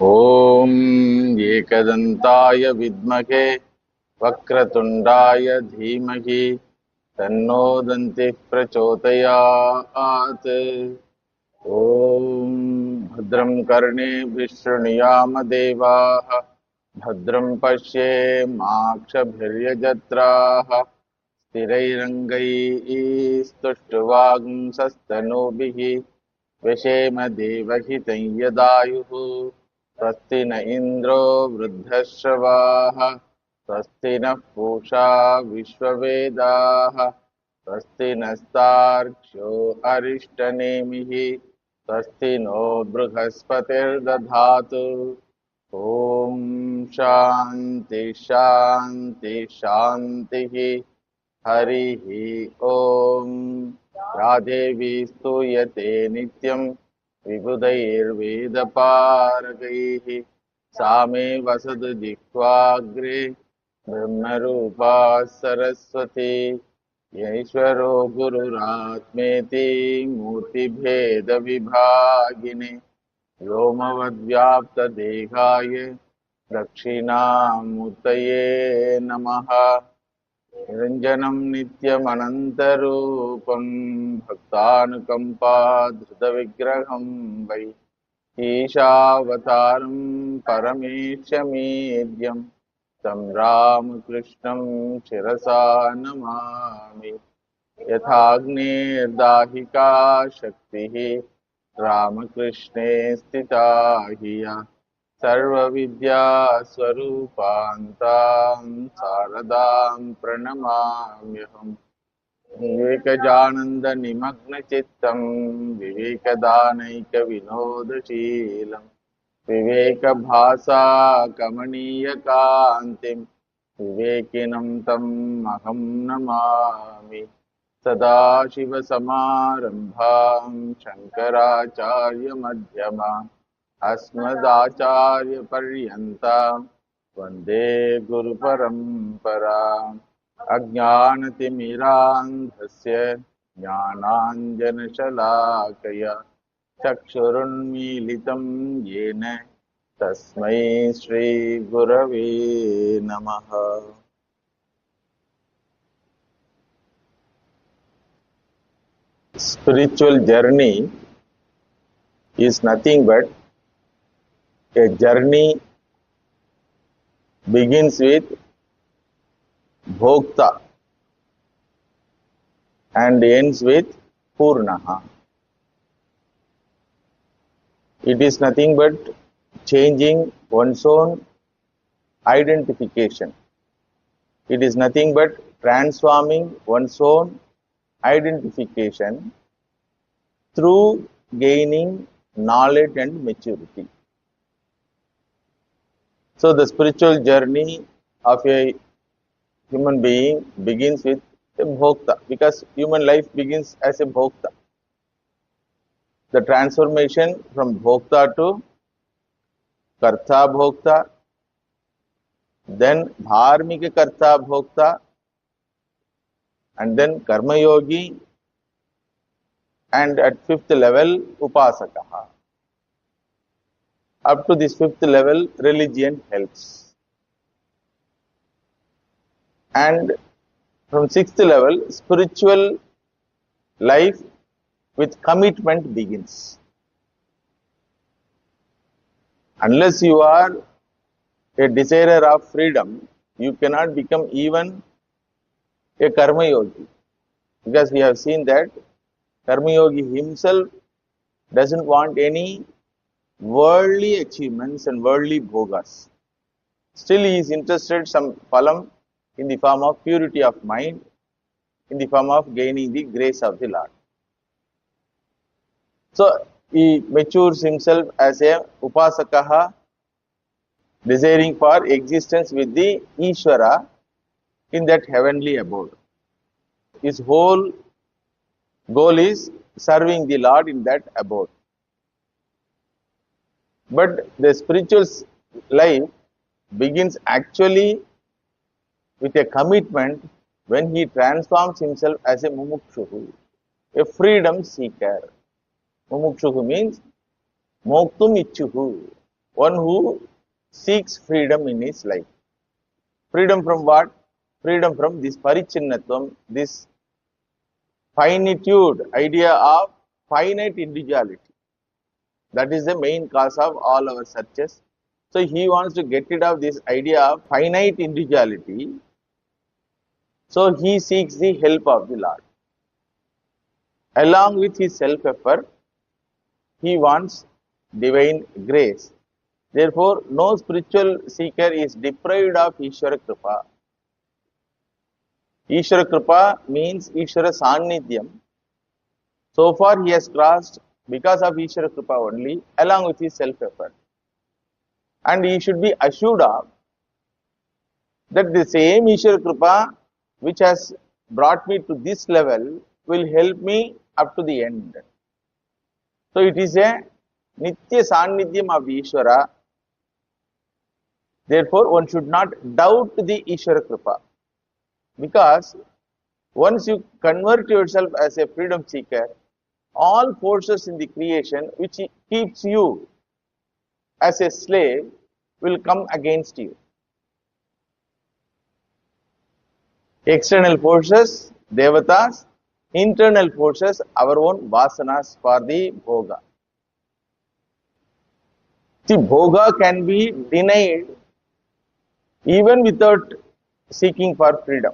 ॐ एकदन्ताय विद्महे वक्रतुण्डाय धीमहि तन्नो दन्तिः प्रचोदयात्। ॐ भद्रं कर्णेभिः शृणुयाम देवाः भद्रं पश्येमाक्षभिर्यजत्राः स्थिरैरङ्गैः स्तुष्टुवागुंसस्तनूभिः व्यशेम देवहितं यदायुः। स्वस्ति न इन्द्रो वृद्धश्रवाः स्वस्ति नः पूषा विश्ववेदाः स्वस्ति नस्तार्क्ष्यो अरिष्टनेमिः स्वस्ति नो बृहस्पतिर्दधातु। ॐ शान्ति शान्ति शान्तिः। हरिः ॐ। या देवी स्तूयते नित्यं विबुधैर्वेदपारगैः सा मे वसतु जिह्वाग्रे ब्रह्मरूपा सरस्वती। ईश्वरो गुरुरात्मेति मूर्तिभेदविभागिने व्योमवद्व्याप्तदेहाय दक्षिणामूर्तये नमः। निरञ्जनं नित्यमनन्तरूपं भक्तानुकम्पाधृतविग्रहं वै ईशावतारं परमेशमीड्यं तं रामकृष्णं शिरसा नमामि। यथाग्नेर्दाहिका शक्तिः रामकृष्णे स्थिता हिया सर्वविद्यास्वरूपान्तां शारदां प्रणमाम्यहम्। विवेकजानन्दनिमग्नचित्तं विवेकदानैकविनोदशीलं विवेकभासाकमनीयकान्तिं विवेकिनं तम् अहं नमामि। सदाशिवसमारम्भां शङ्कराचार्यमध्यमाम् अस्मदाचार्यपर्यन्तां वन्दे गुरुपरम्पराम्। अज्ञानतिमिरान्धस्य ज्ञानाञ्जनशलाकया चक्षुरुन्मीलितं येन तस्मै श्रीगुरवे नमः। Spiritual journey is nothing but a journey begins with Bhokta and ends with Purnaha. It is nothing but changing one's own identification. It is nothing but transforming one's own identification through gaining knowledge and maturity. So the spiritual journey of a human being begins with a bhokta, because human life begins as a bhokta. The transformation from bhokta to karta bhokta, then dharmika karta bhokta, and then karma yogi, and at fifth level upasakaha. Up to this fifth level, religion helps. And from sixth level, spiritual life with commitment begins. Unless you are a desirer of freedom, you cannot become even a karma yogi, because we have seen that karma yogi himself doesn't want any worldly achievements and worldly bhogas. Still he is interested some phalam in the form of purity of mind, in the form of gaining the grace of the Lord. So he matures himself as a upasakaha, desiring for existence with the Ishvara in that heavenly abode. His whole goal is serving the Lord in that abode. But the spiritual life begins actually with a commitment when he transforms himself as a mumukshuhu, a freedom seeker. Mumukshuhu means moktum ichuhu. one who seeks freedom in his life. Freedom from what? Freedom from this parichinnatvam, this finitude, idea of finite individuality. That is the main cause of all our searches. So he wants to get rid of this idea of finite individuality. So he seeks the help of the Lord. Along with his self-effort, he wants divine grace. Therefore, no spiritual seeker is deprived of Ishvara Kripa. Ishvara Kripa means Ishvara Sannidhyam. So far he has crossed because of Ishvara Kripa only, along with his self-effort. And he should be assured of that the same Ishvara Kripa which has brought me to this level will help me up to the end. So it is a Nitya Sannidhyam of Ishvara. Therefore, one should not doubt the Ishvara Kripa. Because once you convert yourself as a freedom seeker, all forces in the creation which keeps you as a slave will come against you. External forces, devatas, internal forces, our own vasanas for the bhoga. See, bhoga can be denied even without seeking for freedom.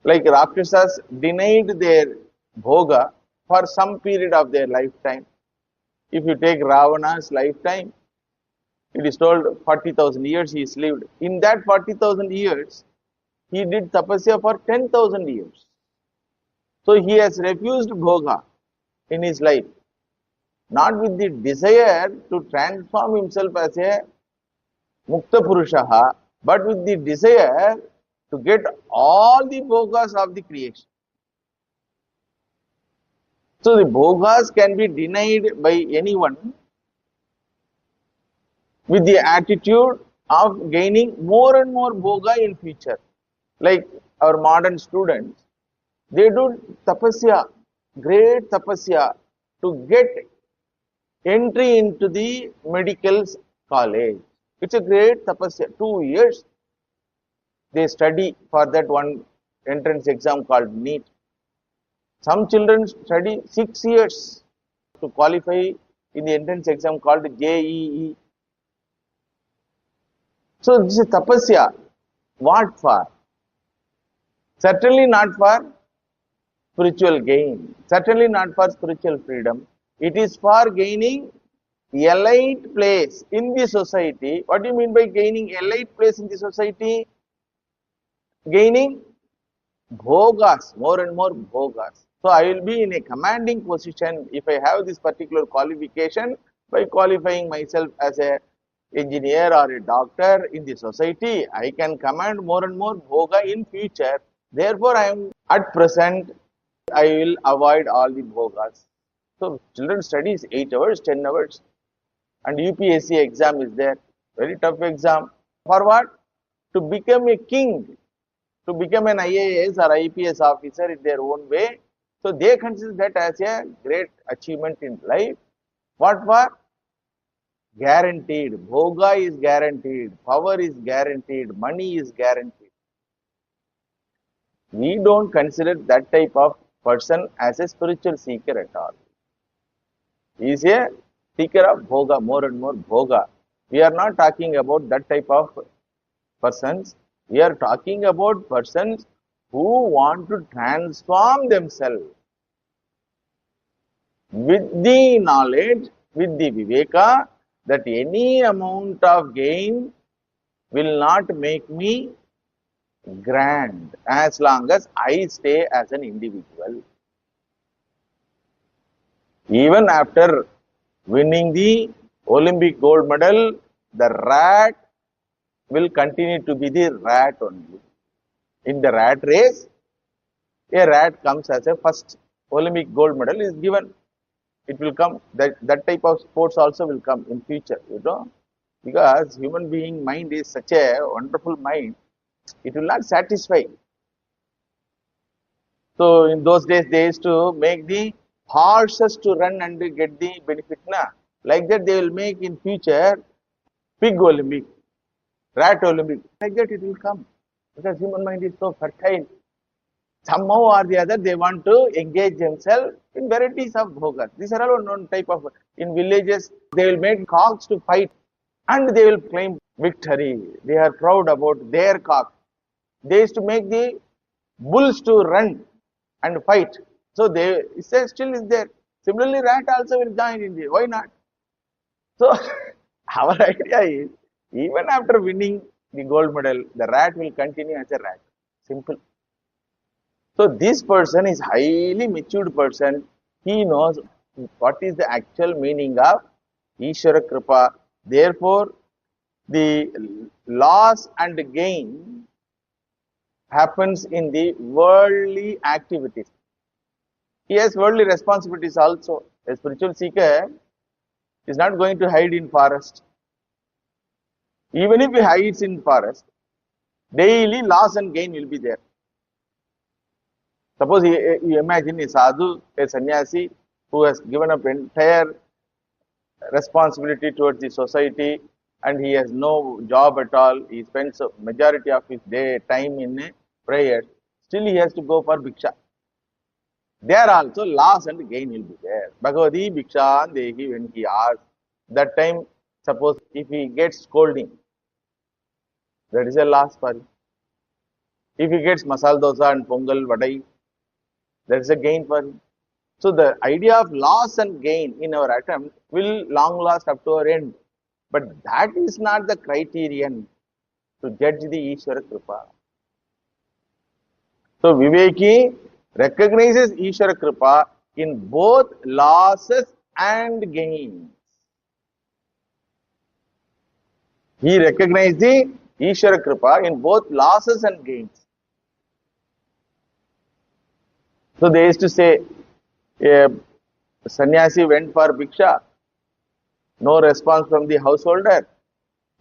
Like Rakshasas denied their bhoga for some period of their lifetime. If you take Ravana's lifetime, it is told 40,000 years he is lived. In that 40,000 years, he did tapasya for 10,000 years. So he has refused bhoga in his life, not with the desire to transform himself as a mukta purushaha, but with the desire to get all the bhogas of the creation. So the bhogas can be denied by anyone with the attitude of gaining more and more bhoga in future. Like our modern students, they do tapasya, great tapasya to get entry into the medical college. It's a great tapasya, 2 years. They study for that one entrance exam called NEET. Some children study 6 years to qualify in the entrance exam called JEE. So this is tapasya. What for? Certainly not for spiritual gain. Certainly not for spiritual freedom. It is for gaining elite place in the society. What do you mean by gaining elite place in the society? Gaining bhogas, more and more bhogas. So I will be in a commanding position if I have this particular qualification by qualifying myself as a engineer or a doctor in the society. I can command more and more bhoga in future. Therefore, I am at present, I will avoid all the bhogas. So children studies 8 hours, 10 hours, and UPSC exam is there. Very tough exam. For what? To become a king, to become an IAS or IPS officer in their own way. So they consider that as a great achievement in life. What for? Guaranteed. Bhoga is guaranteed. Power is guaranteed. Money is guaranteed. We don't consider that type of person as a spiritual seeker at all. He is a seeker of bhoga, more and more bhoga. We are not talking about that type of persons. We are talking about persons who want to transform themselves with the knowledge, with the viveka, that any amount of gain will not make me grand as long as I stay as an individual. Even after winning the Olympic gold medal, the rat will continue to be the rat only. In the rat race, a rat comes as a first. Olympic gold medal is given. It will come, that type of sports also will come in future, because human being mind is such a wonderful mind, it will not satisfy. So in those days, they used to make the horses to run and get the benefit. Like that, they will make in future pig Olympic, rat Olympic. Like that it will come. Because human mind is so fertile. Somehow or the other, they want to engage themselves in varieties of bhogas. These are all known type of, in villages, they will make cocks to fight and they will claim victory. They are proud about their cock. They used to make the bulls to run and fight. So they still is there. Similarly, rat also will join in there. Why not? So our idea is, even after winning the gold medal, the rat will continue as a rat. Simple. So this person is highly matured person. He knows what is the actual meaning of Ishvara Kripa. Therefore, the loss and gain happens in the worldly activities. He has worldly responsibilities also. A spiritual seeker is not going to hide in forest. Even if he hides in forest, daily loss and gain will be there. Suppose you imagine a sadhu, a sannyasi, who has given up entire responsibility towards the society and he has no job at all. He spends a majority of his day time in prayer. Still he has to go for bhiksha. There also loss and gain will be there. Bhagavati bhiksha dehi, when he asks, that time suppose if he gets scolding, that is a loss for him. If he gets masala dosa and pongal vadai, that is a gain for him. So the idea of loss and gain in our attempt will long last up to our end. But that is not the criterion to judge the Ishvara Kripa. So Viveki recognizes Ishvara Kripa in both losses and gains. He recognizes the Ishvara Kripa in both losses and gains. So they used to say, a sannyasi went for bhiksha, no response from the householder.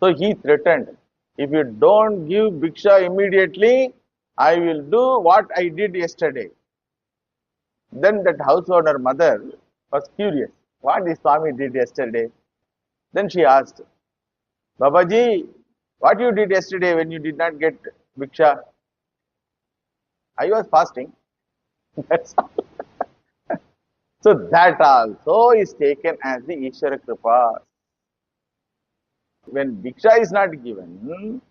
So he threatened, if you don't give bhiksha immediately, I will do what I did yesterday. Then that householder mother was curious, what the Swami did yesterday. Then she asked, Babaji, what you did yesterday when you did not get bhiksha? I was fasting. That's all. So that also is taken as the Ishvara Kripa. When bhiksha is not given,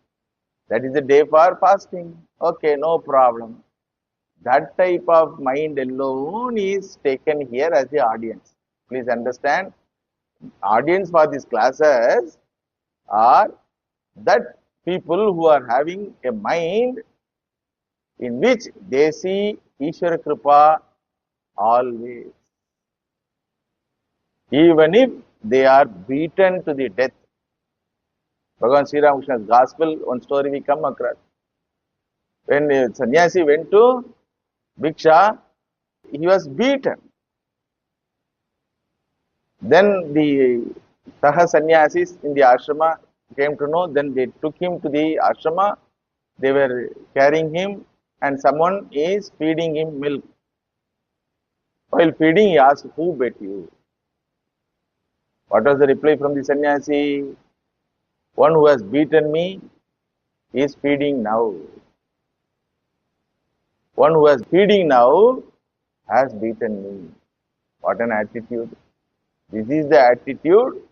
that is the day for fasting. Okay, no problem. That type of mind alone is taken here as the audience. Please understand, audience for these classes are that people who are having a mind in which they see Ishvara Kripa always. Even if they are beaten to the death. Bhagavan Sri Ramakrishna's gospel, one story we come across. When a sannyasi went to bhiksha, he was beaten. Then the Saha sannyasis in the ashrama came to know, then they took him to the ashrama, they were carrying him and someone is feeding him milk. While feeding, he asked, who bet you? What was the reply from the sannyasi? One who has beaten me is feeding now. One who is feeding now has beaten me. What an attitude. This is the attitude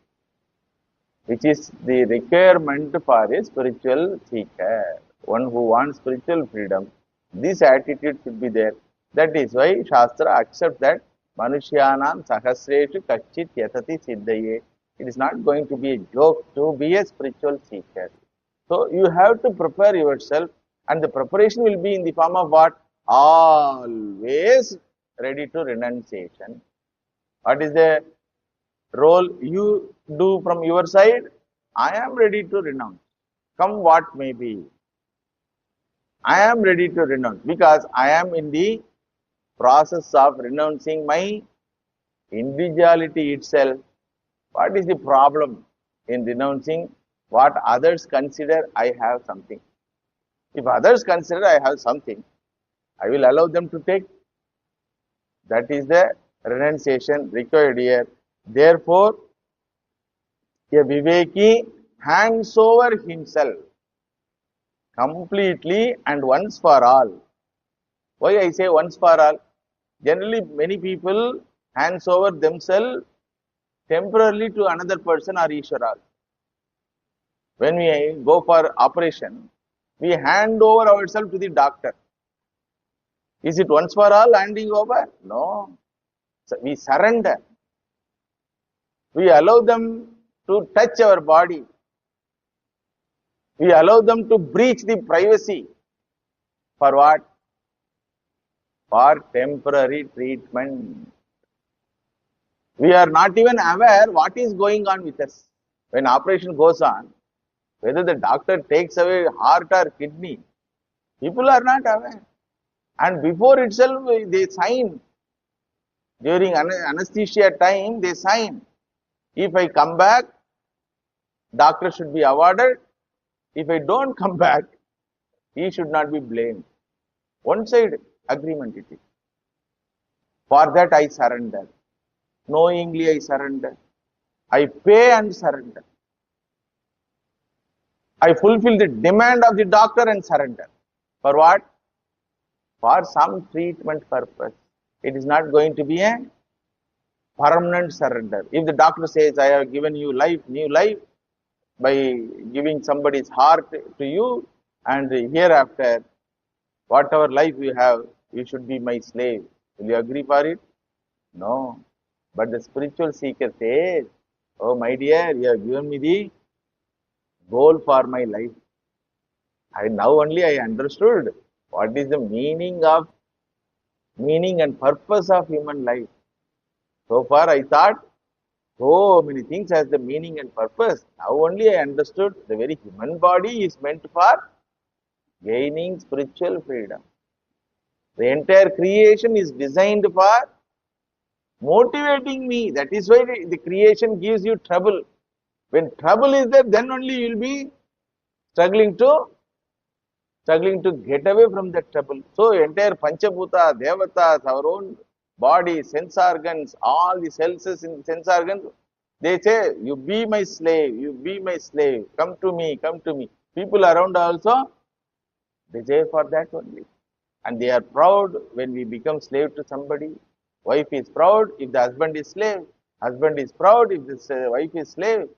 which is the requirement for a spiritual seeker. One who wants spiritual freedom, this attitude should be there. That is why Shastra accepts that Manushyanam Sahasreshu Kachit Yatati Siddhaye. It is not going to be a joke to be a spiritual seeker. So you have to prepare yourself, and the preparation will be in the form of what? Always ready to renunciation. What is the role you do from your side? I am ready to renounce. Come what may be. I am ready to renounce because I am in the process of renouncing my individuality itself. What is the problem in renouncing what others consider I have something? If others consider I have something, I will allow them to take. That is the renunciation required here. Therefore, a Viveki hands over himself completely and once for all. Why I say once for all? Generally, many people hands over themselves temporarily to another person or Ishvara. When we go for operation, we hand over ourselves to the doctor. Is it once for all handing over? No. So we surrender. We allow them to touch our body. We allow them to breach the privacy. For what? For temporary treatment. We are not even aware what is going on with us. When operation goes on, whether the doctor takes away heart or kidney, people are not aware. And before itself, they sign. During anesthesia time, they sign. If I come back, doctor should be awarded. If I don't come back, he should not be blamed. One side agreement it is. For that I surrender. Knowingly I surrender. I pay and surrender. I fulfill the demand of the doctor and surrender. For what? For some treatment purpose. It is not going to be a permanent surrender. If the doctor says, I have given you life, new life, by giving somebody's heart to you, and hereafter, whatever life you have, you should be my slave. Will you agree for it? No. But the spiritual seeker says, oh my dear, you have given me the goal for my life. Now only I understood what is the meaning and purpose of human life. So far I thought so many things has the meaning and purpose. Now only I understood the very human body is meant for gaining spiritual freedom. The entire creation is designed for motivating me. That is why the creation gives you trouble. When trouble is there, then only you will be struggling to get away from that trouble. So entire Panchabhuta, Devatas, our own body, sense organs, all the cells in the sense organs, they say, you be my slave, you be my slave, come to me, come to me. People around also desire for that only. And they are proud when we become slave to somebody. Wife is proud if the husband is slave. Husband is proud if the wife is slave.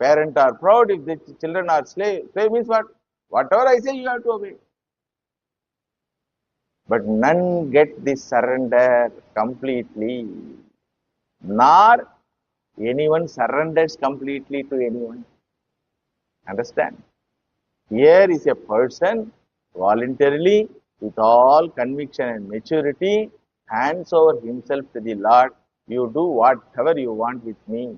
Parents are proud if the children are slave. Slave means what? Whatever I say, you have to obey. But none get this surrender completely, nor anyone surrenders completely to anyone. Understand? Here is a person voluntarily, with all conviction and maturity, hands over himself to the Lord. You do whatever you want with me.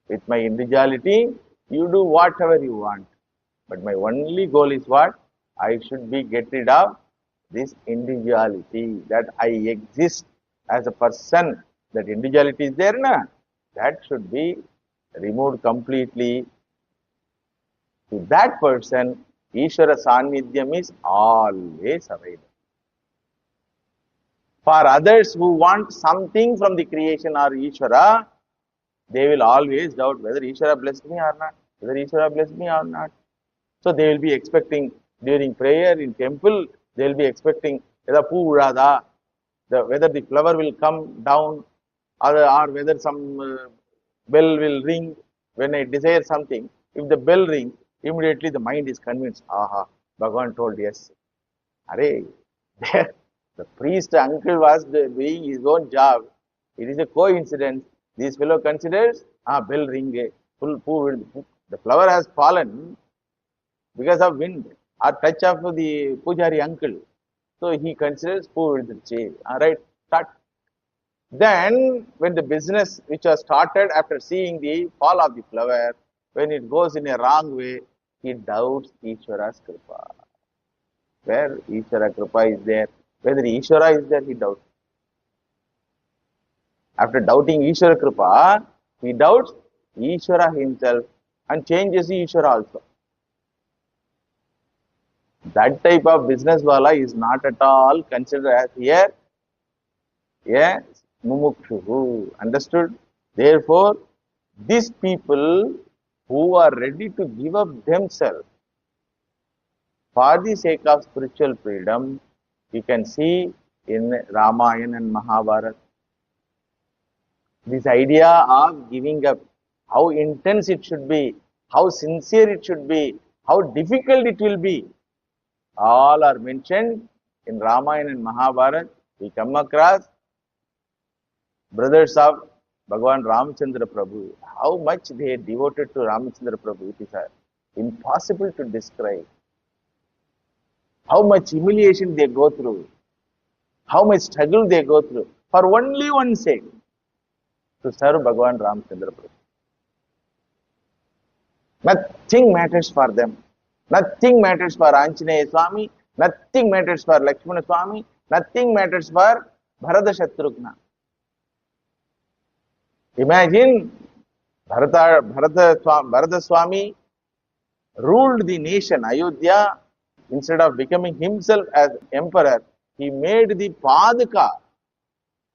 With my individuality, you do whatever you want. But my only goal is what? I should be get rid of this individuality, that I exist as a person. That individuality is there, na? That should be removed completely. To that person, Ishvara Sannidhyam is always available. For others who want something from the creation or Ishvara, they will always doubt whether Ishvara blessed me or not, whether Ishvara blessed me or not. So they will be expecting during prayer in temple, they will be expecting whether the flower will come down, or whether some bell will ring when I desire something. If the bell rings, immediately the mind is convinced, aha, Bhagavan told yes. Arey, the priest uncle was doing his own job. It is a coincidence. This fellow considers, bell ring, the flower has fallen because of wind or touch of the Pujari uncle. So he considers alright, start. Then when the business which was started after seeing the fall of the flower, when it goes in a wrong way, he doubts Ishvara's Kripa. Where Ishvara Kripa is there, whether Ishvara is there, he doubts. After doubting Ishvara Kripa, he doubts Ishvara himself and changes Ishvara also. That type of business wala is not at all considered as here a mumukshu. Understood? Therefore, these people who are ready to give up themselves for the sake of spiritual freedom, you can see in Ramayana and Mahabharata. This idea of giving up, how intense it should be, how sincere it should be, how difficult it will be, all are mentioned in Ramayana and Mahabharata. We come across brothers of Bhagavan Ramchandra Prabhu, how much they are devoted to Ramchandra Prabhu, it is impossible to describe. How much humiliation they go through, how much struggle they go through, for only one sake, to serve Bhagavan Ramchandra Prabhu. Nothing matters for them. Nothing matters for Anjaneya Swami, nothing matters for Lakshmana Swami, nothing matters for Bharata Shatrugna. Imagine Bharata Swami ruled the nation Ayodhya. Instead of becoming himself as emperor, he made the Padaka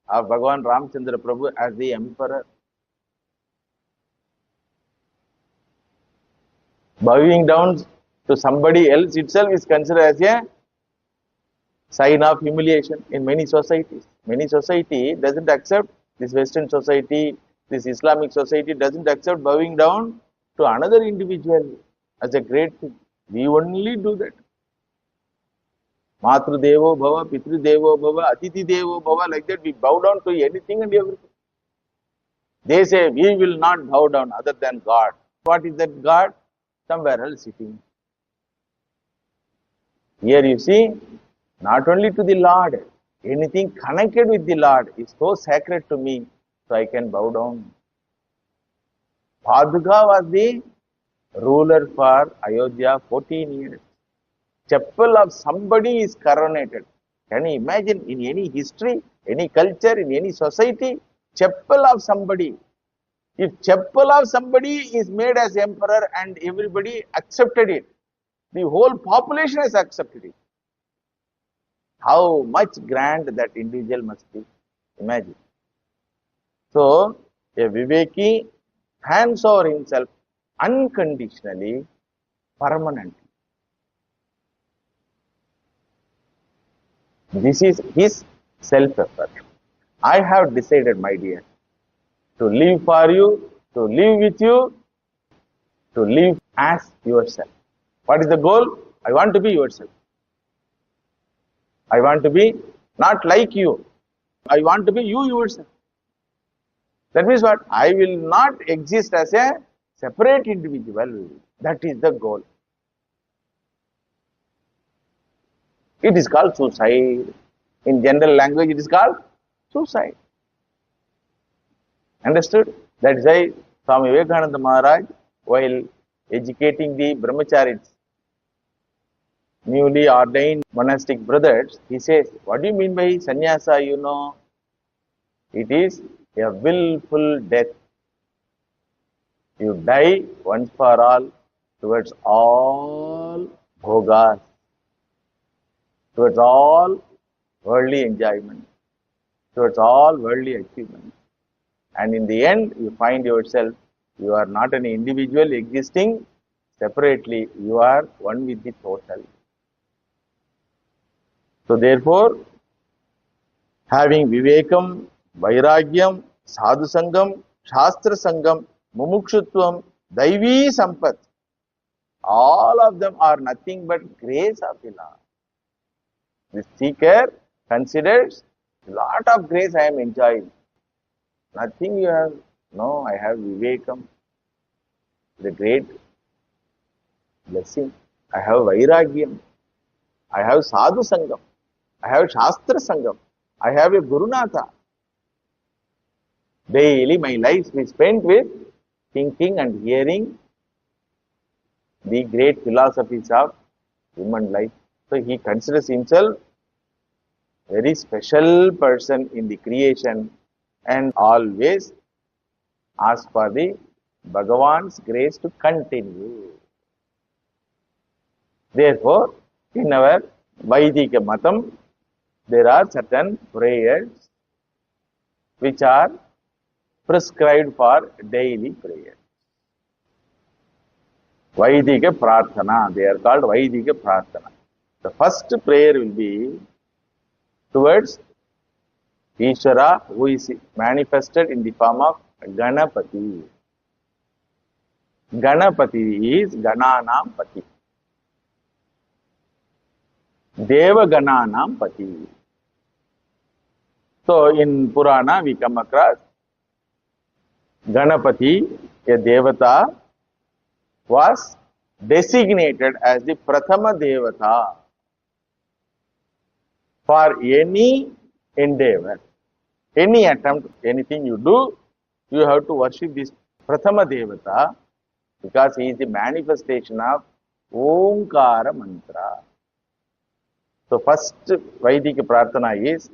of Bhagavan Ramchandra Prabhu as the emperor. Bowing down to somebody else itself is considered as a sign of humiliation in many societies. Many society doesn't accept, this Western society, this Islamic society doesn't accept bowing down to another individual as a great thing. We only do that. Matru Devo Bhava, Pitru Devo Bhava, Atiti Devo Bhava, like that we bow down to anything and everything. They say we will not bow down other than God. What is that God? Somewhere else sitting. Here you see, not only to the Lord, anything connected with the Lord is so sacred to me, so I can bow down. Paduka was the ruler for Ayodhya 14 years. Chapel of somebody is coronated. Can you imagine in any history, any culture, in any society, chapel of somebody? If chapel of somebody is made as emperor and everybody accepted it, the whole population has accepted it. How much grand that individual must be. Imagine. So, a Viveki hands over himself unconditionally, permanently. This is his self-effort. I have decided, my dear, to live for you, to live with you, to live as yourself. What is the goal? I want to be yourself. I want to be not like you. I want to be you yourself. That means what? I will not exist as a separate individual. That is the goal. It is called suicide. In general language, it is called suicide. Understood? That is why Swami Vivekananda Maharaj, while educating the brahmacharis, newly ordained monastic brothers, he says, what do you mean by sannyasa? You know, it is a willful death. You die once for all towards all bhogas, towards all worldly enjoyment, towards all worldly achievement. And in the end, you find yourself, you are not an individual existing separately, you are one with the total. So therefore, having Vivekam, Vairagyam, Sadhu Sangam, Shastra Sangam, Mumukshutvam, Daivi Sampat, all of them are nothing but grace of the Lord. The seeker considers a lot of grace I am enjoying. Nothing you have. No, I have Vivekam, the great blessing. I have Vairagyam. I have Sadhu Sangam. I have Shastra Sangam. I have a Gurunatha. Daily my life is spent with thinking and hearing the great philosophies of human life. So he considers himself a very special person in the creation and always asks for the Bhagavan's grace to continue. Therefore, in our Vedic Matam, there are certain prayers which are prescribed for daily prayer. Vaidika Prarthana. They are called Vaidika Prarthana. The first prayer will be towards Ishvara, who is manifested in the form of Ganapati. Ganapati is Gananam Pati. Deva Gananam Pati. So in Purana we come across Ganapati, a Devata, was designated as the Prathama Devata for any endeavor, any attempt, anything you do, you have to worship this Prathama Devata because he is the manifestation of Omkara Mantra. So first Vedic Prarthana is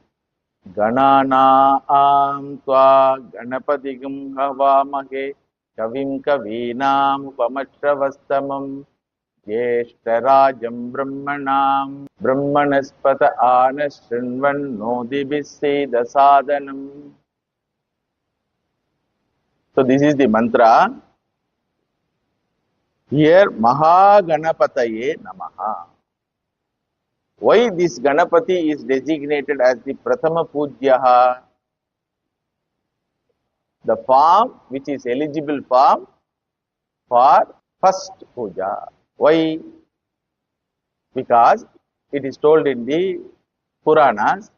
Ganana am tva Ganapatigam havamahe kavim kavinam upamashravastamam Jeshtarajam brahmanam brahmanaspata anashrinvan nodibisseda sadhanam. So this is the mantra. Here Mahaganapataye Namaha. Why this Ganapati is designated as the Prathama Pujyaha? The form which is eligible form for first puja. Why? Because it is told in the Puranas,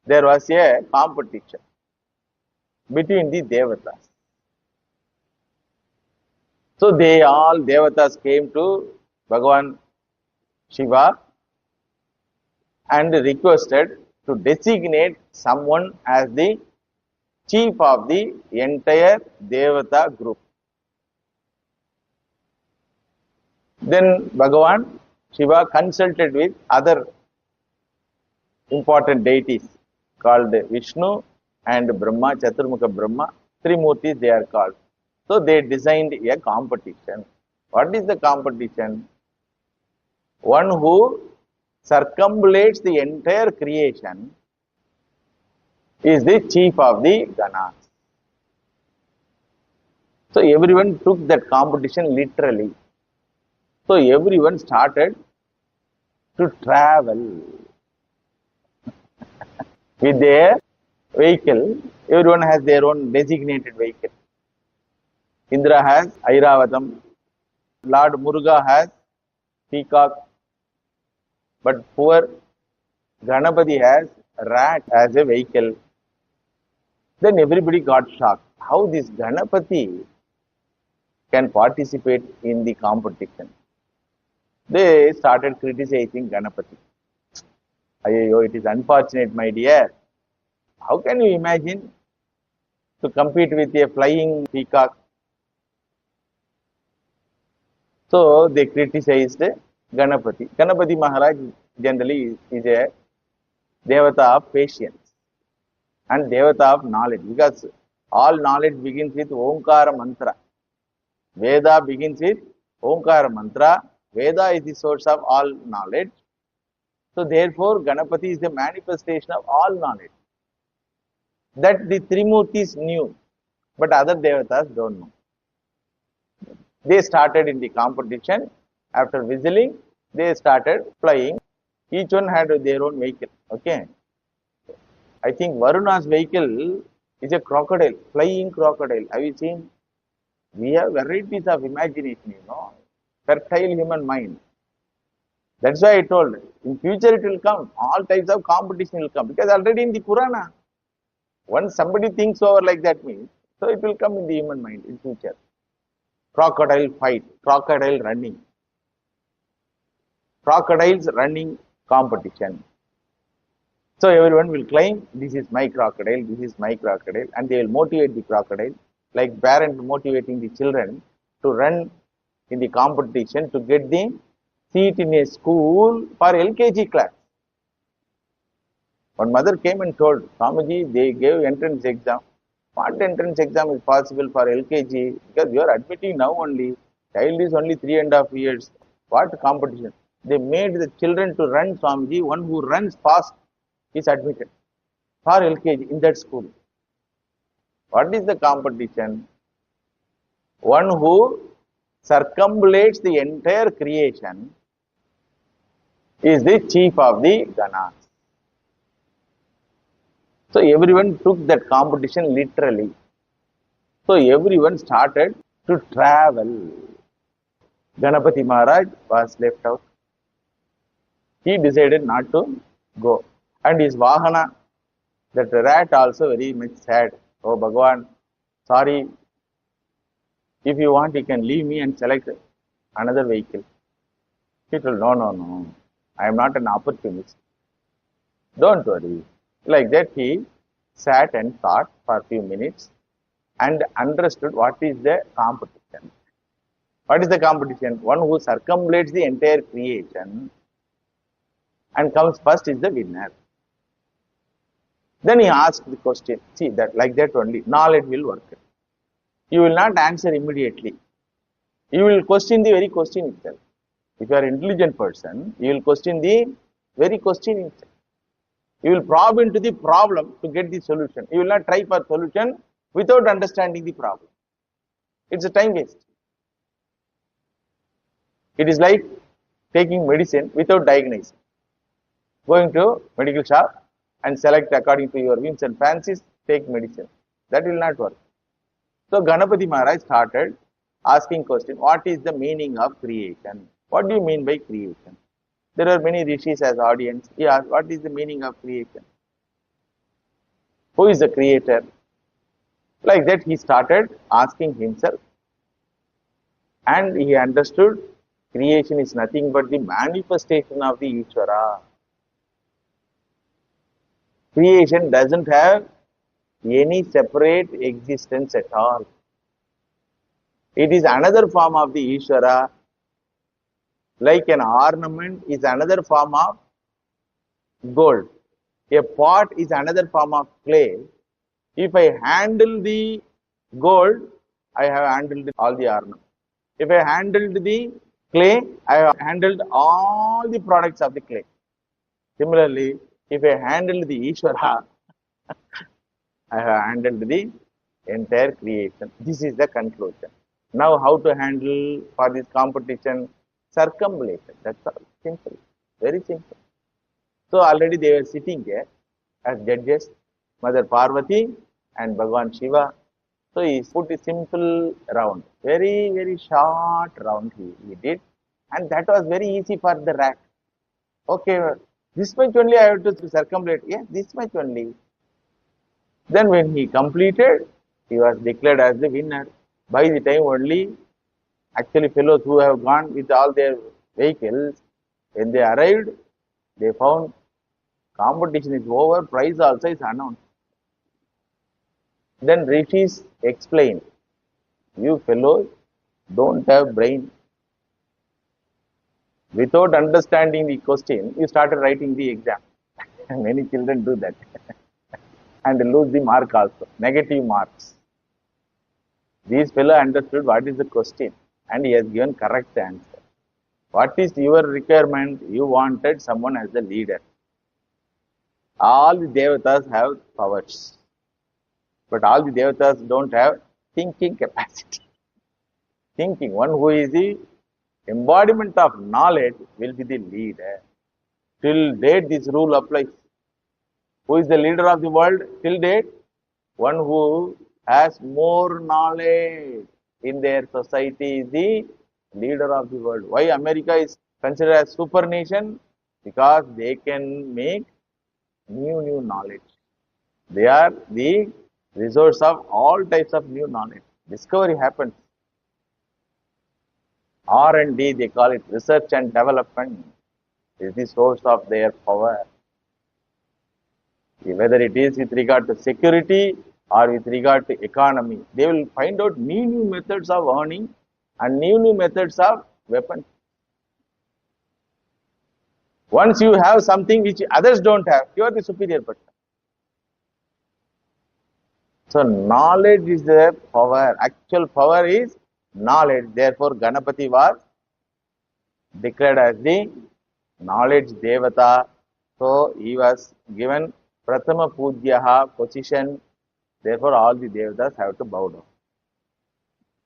there was a competition between the Devatas. So they all Devatas came to Bhagavan Shiva and requested to designate someone as the chief of the entire Devata group. Then Bhagavan Shiva consulted with other important deities called Vishnu and Brahma, Chaturmukha Brahma, three Murtis they are called. So they designed a competition. What is the competition? One who circumambulates the entire creation is the chief of the Ganas. So everyone took that competition literally. So everyone started to travel with their vehicle. Everyone has their own designated vehicle. Indra has Airavatam, Lord Muruga has peacock, but poor Ganapati has rat as a vehicle. Then everybody got shocked. How this Ganapati can participate in the competition? They started criticizing Ganapati. Ayyo, it is unfortunate, my dear. How can you imagine to compete with a flying peacock? So they criticized Ganapati. Ganapati Maharaj generally is a Devata of patience and Devata of knowledge, because all knowledge begins with Omkara Mantra. Veda begins with Omkara Mantra. Veda is the source of all knowledge. So therefore Ganapati is the manifestation of all knowledge. That the Trimurtis knew, but other Devatas don't know. They started in the competition. After whistling, they started flying. Each one had their own vehicle. Okay. I think Varuna's vehicle is a crocodile, flying crocodile. Have you seen? We have varieties of imagination, fertile human mind. That's why I told, in future it will come. All types of competition will come. Because already in the Purana, once somebody thinks over like that means, so it will come in the human mind in future. Crocodile fight, crocodile running. Crocodiles running competition. So everyone will claim, this is my crocodile, this is my crocodile, and they will motivate the crocodile, like parents motivating the children to run in the competition to get the seat in a school for LKG class. One mother came and told, Swamiji, they gave entrance exam. What entrance exam is possible for LKG? Because you are admitting now only. Child is only 3.5 years. What competition? They made the children to run, Swamiji. One who runs fast is admitted for LKG in that school. What is the competition? One who circumambulates the entire creation, is the chief of the Ganas. So everyone took that competition literally. So everyone started to travel. Ganapati Maharaj was left out. He decided not to go. And his Vahana, that rat also very much sad. Oh Bhagavan, sorry, if you want you can leave me and select another vehicle. He told, no, I am not an opportunist. Don't worry. Like that he sat and thought for a few minutes and understood what is the competition. What is the competition? One who circumambulates the entire creation and comes first is the winner. Then he asked the question. See that like that only knowledge will work. You will not answer immediately. You will question the very question itself. If you are an intelligent person, you will question the very question itself. You will probe into the problem to get the solution. You will not try for solution without understanding the problem. It's a time waste. It is like taking medicine without diagnosing. Going to medical shop and select according to your whims and fancies, take medicine. That will not work. So Ganapati Maharaj started asking question, what is the meaning of creation? What do you mean by creation? There are many rishis as audience. He asked, what is the meaning of creation? Who is the creator? Like that he started asking himself. And he understood creation is nothing but the manifestation of the Ishvara. Creation doesn't have any separate existence at all. It is another form of the Ishvara, like an ornament is another form of gold. A pot is another form of clay. If I handle the gold, I have handled all the ornament. If I handled the clay, I have handled all the products of the clay. Similarly, if I handle the Ishvara, I have handled the entire creation. This is the conclusion. Now, how to handle for this competition? Circumambulation. That's all. Simple. Very simple. So, already they were sitting there as judges, Mother Parvati and Bhagavan Shiva. So, he put a simple round. Very, very short round he did. And that was very easy for the rat. Okay, this much only I have to circumambulate. Yeah, this much only. Then when he completed, he was declared as the winner. By the time only, actually fellows who have gone with all their vehicles, when they arrived, they found competition is over, prize also is announced. Then rishis explained, you fellows don't have brain. Without understanding the question, you started writing the exam. Many children do that. And lose the mark also, negative marks. This fellow understood what is the question and he has given correct answer. What is your requirement? You wanted someone as the leader. All the devatas have powers, but all the devatas don't have thinking capacity. Thinking, one who is the embodiment of knowledge will be the leader. Till date, this rule applies. Who is the leader of the world till date? One who has more knowledge in their society is the leader of the world. Why America is considered as super nation? Because they can make new knowledge. They are the resource of all types of new knowledge. Discovery happens. R&D, they call it research and development, is the source of their power. Whether it is with regard to security or with regard to economy, they will find out new methods of earning and new methods of weapons. Once you have something which others don't have, you are the superior person. So knowledge is the power. Actual power is knowledge. Therefore, Ganapati was declared as the knowledge devata. So he was given Prathama Pujyaha position. Therefore, all the devatas have to bow down.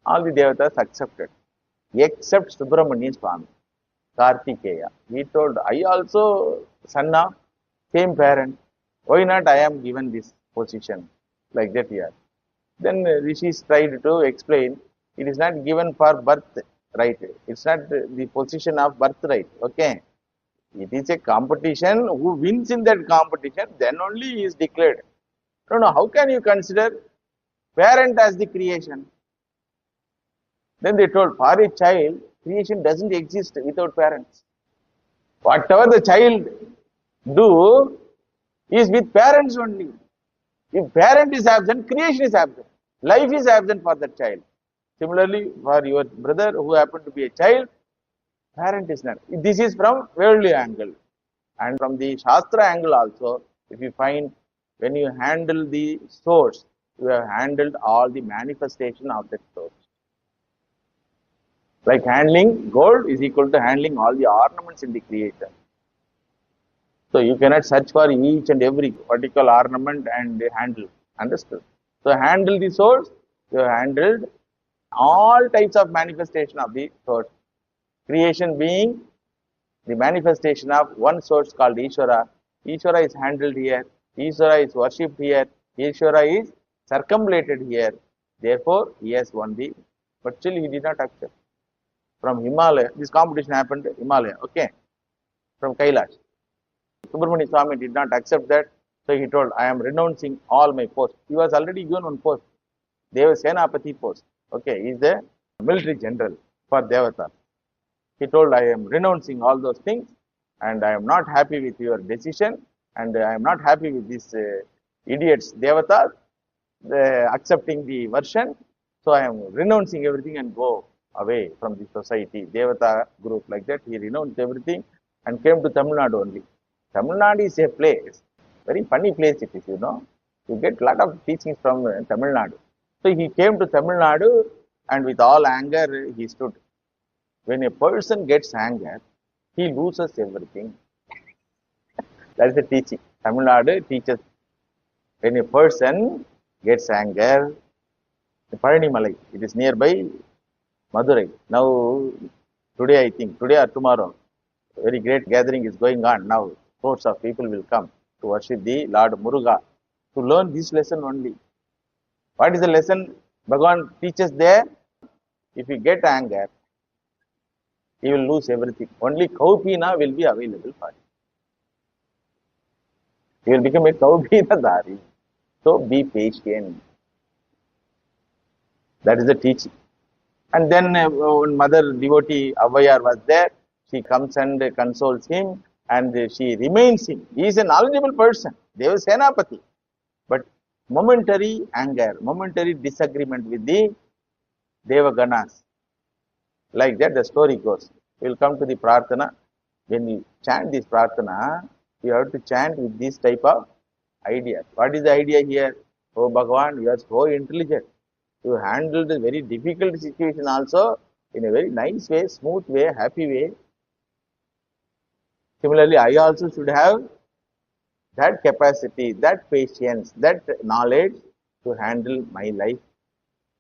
All the devatas accepted. except Subramanian Swami, Kartikeya. He told, I also son of same parent. Why not I am given this position like that here? Then rishis tried to explain, it is not given for birth right. It's not the position of birthright. Okay. It is a competition. Who wins in that competition, then only he is declared. No, how can you consider parent as the creation? Then they told, for a child, creation doesn't exist without parents. Whatever the child do is with parents only. If parent is absent, creation is absent. Life is absent for that child. Similarly, for your brother who happened to be a child, parent is not. This is from worldly angle. And from the Shastra angle also, if you find when you handle the source, you have handled all the manifestation of that source. Like handling gold is equal to handling all the ornaments in the creation. So you cannot search for each and every particular ornament and handle. Understood? So handle the source, you have handled all types of manifestation of the source. Creation being the manifestation of one source called Ishvara. Ishvara is handled here. Ishvara is worshipped here. Ishvara is circumambulated here. Therefore, he has won the, but still he did not accept. From Himalaya, this competition happened in Himalaya, okay, from Kailash. Subramanian Swami did not accept that, so he told, I am renouncing all my posts. He was already given one post, Deva Senapati post, okay, he is the military general for Devata. He told, I am renouncing all those things and I am not happy with your decision and I am not happy with these idiots, Devatas, accepting the version. So I am renouncing everything and go away from the society. Devata group like that, he renounced everything and came to Tamil Nadu only. Tamil Nadu is a place, very funny place it is, you know. You get a lot of teachings from Tamil Nadu. So he came to Tamil Nadu and with all anger he stood. When a person gets anger, he loses everything. That is the teaching. Tamil Nadu teaches when a person gets anger, the Palani Malai, it is nearby Madurai. Now, today I think, today or tomorrow, a very great gathering is going on now. Crores of people will come to worship the Lord Muruga to learn this lesson only. What is the lesson Bhagavan teaches there? If you get anger, he will lose everything. Only Kaupina will be available for you. He will become a Kaupina Dari. So be patient. That is the teaching. And then when Mother Devotee Avayar was there, she comes and consoles him and she reminds him. He is a knowledgeable person, Deva Senapati. But momentary anger, momentary disagreement with the Devaganas. Like that the story goes. We will come to the Prarthana. When you chant this Prarthana, you have to chant with this type of idea. What is the idea here? Oh Bhagavan, you are so intelligent. You handled a very difficult situation also in a very nice way, smooth way, happy way. Similarly, I also should have that capacity, that patience, that knowledge to handle my life.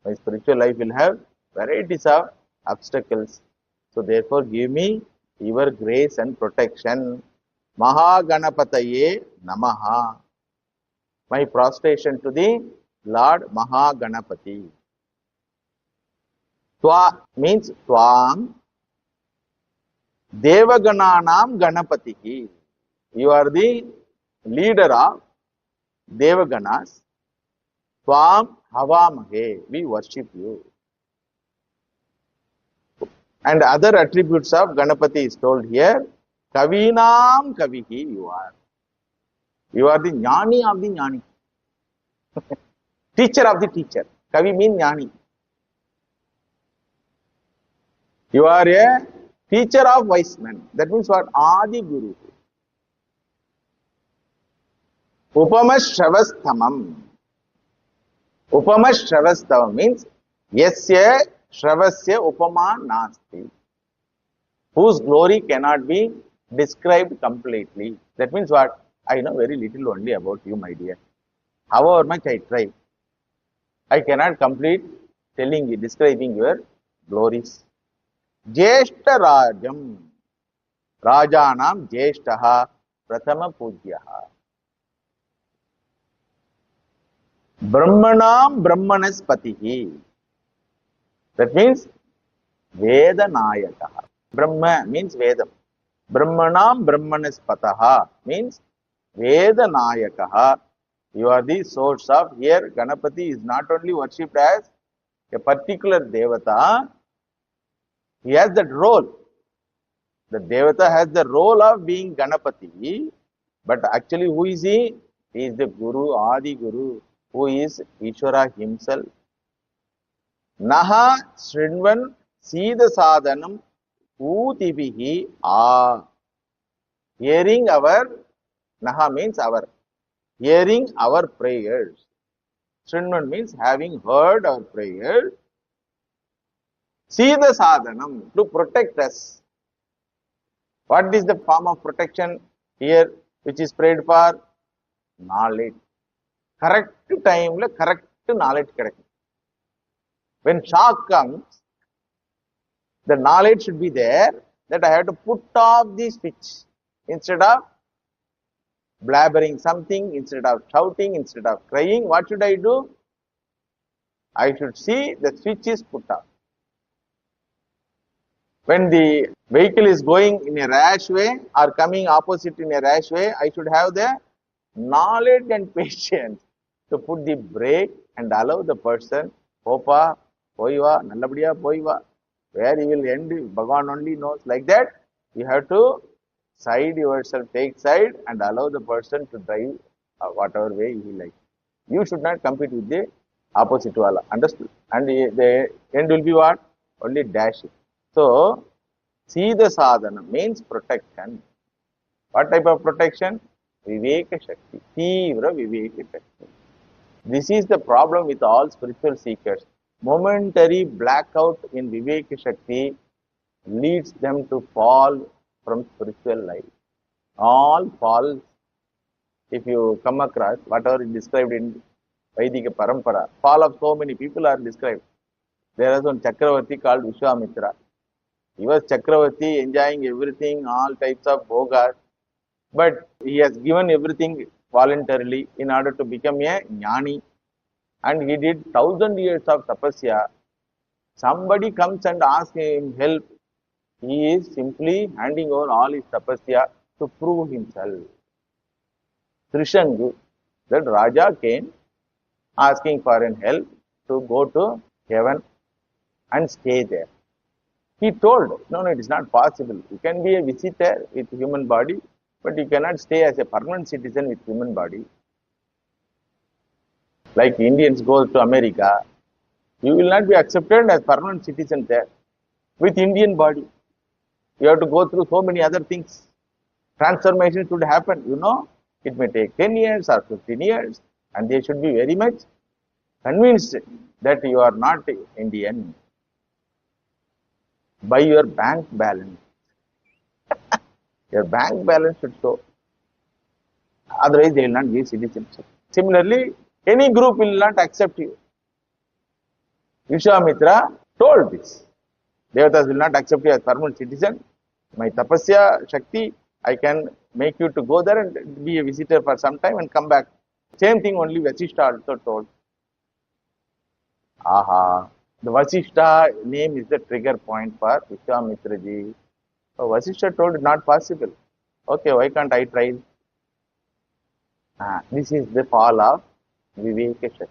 My spiritual life will have varieties of obstacles. So therefore, give me your grace and protection. Mahaganapataye Namaha. My prostration to the Lord Mahaganapati. Twa means Twam Devagananam Ganapatihi. You are the leader of Devaganas. Twam Havamahe. We worship you. And other attributes of Ganapati is told here. Kavinam Kavihi you are. You are the Jnani of the Jnani. Teacher of the teacher. Kavi means Jnani. You are a teacher of wise men. That means what? Adi Guru. Upamashravasthamam. Upamashravasthamam means Yasya Shravasya Upama Nasti. Whose glory cannot be described completely. That means what? I know very little only about you, my dear. However much I try, I cannot complete telling you, describing your glories. Jeshta Rajam. Rajanam Jeshtaha Prathama Pujyaha. Brahmanam Brahmanaspatihi. That means Veda Nayakaha. Brahma means Vedam. Brahmanam Brahmanaspataha means Veda Nayakaha. You are the source of. Here Ganapati is not only worshipped as a particular Devata, he has that role. The Devata has the role of being Ganapati, but actually who is he? He is the Guru, Adi Guru, who is Ishvara himself. Naha Srinvan Sida Sadhanam Utibihi A. Hearing our, Naha means our, hearing our prayers. Srinvan means having heard our prayers. Sida Sadhanam, to protect us. What is the form of protection here which is prayed for? Knowledge. Correct time, correct knowledge. Correct. When shock comes, the knowledge should be there that I have to put off the switch. Instead of blabbering something, instead of shouting, instead of crying, what should I do? I should see the switch is put off. When the vehicle is going in a rash way or coming opposite in a rash way, I should have the knowledge and patience to put the brake and allow the person, Opa, Poiva, Nallabadiya, Poiva, where he will end, Bhagavan only knows. Like that, you have to side yourself, take side and allow the person to drive whatever way he likes. You should not compete with the opposite wala. Understood? And the end will be what? Only dashing. So, see the sadhana means protection. What type of protection? Viveka Shakti. Tivra Viveka Shakti. This is the problem with all spiritual seekers. Momentary blackout in Viveka Shakti leads them to fall from spiritual life. All falls, if you come across whatever is described in Vedic Parampara, fall of so many people are described. There is one Chakravarti called Vishwamitra. He was Chakravarti, enjoying everything, all types of bhogas, but he has given everything voluntarily in order to become a jnani. And he did 1,000 years of tapasya. Somebody comes and asks him help. He is simply handing over all his tapasya to prove himself. Trishangu, that Raja came asking for an help to go to heaven and stay there. He told, no, it is not possible. You can be a visitor with human body, but you cannot stay as a permanent citizen with human body. Like Indians go to America, you will not be accepted as permanent citizen there with Indian body. You have to go through so many other things. Transformation should happen, It may take 10 years or 15 years, and they should be very much convinced that you are not Indian by your bank balance. Your bank balance should show. Otherwise, they will not give citizenship. Similarly, any group will not accept you. Vishwamitra told this. Devatas will not accept you as permanent citizen. My tapasya Shakti, I can make you to go there and be a visitor for some time and come back. Same thing only Vasishta also told. Aha. The Vasishta name is the trigger point for Vishwamitra ji. So Vasishta told it not possible. Okay, why can't I try? This is the fall of Viveka Shakti.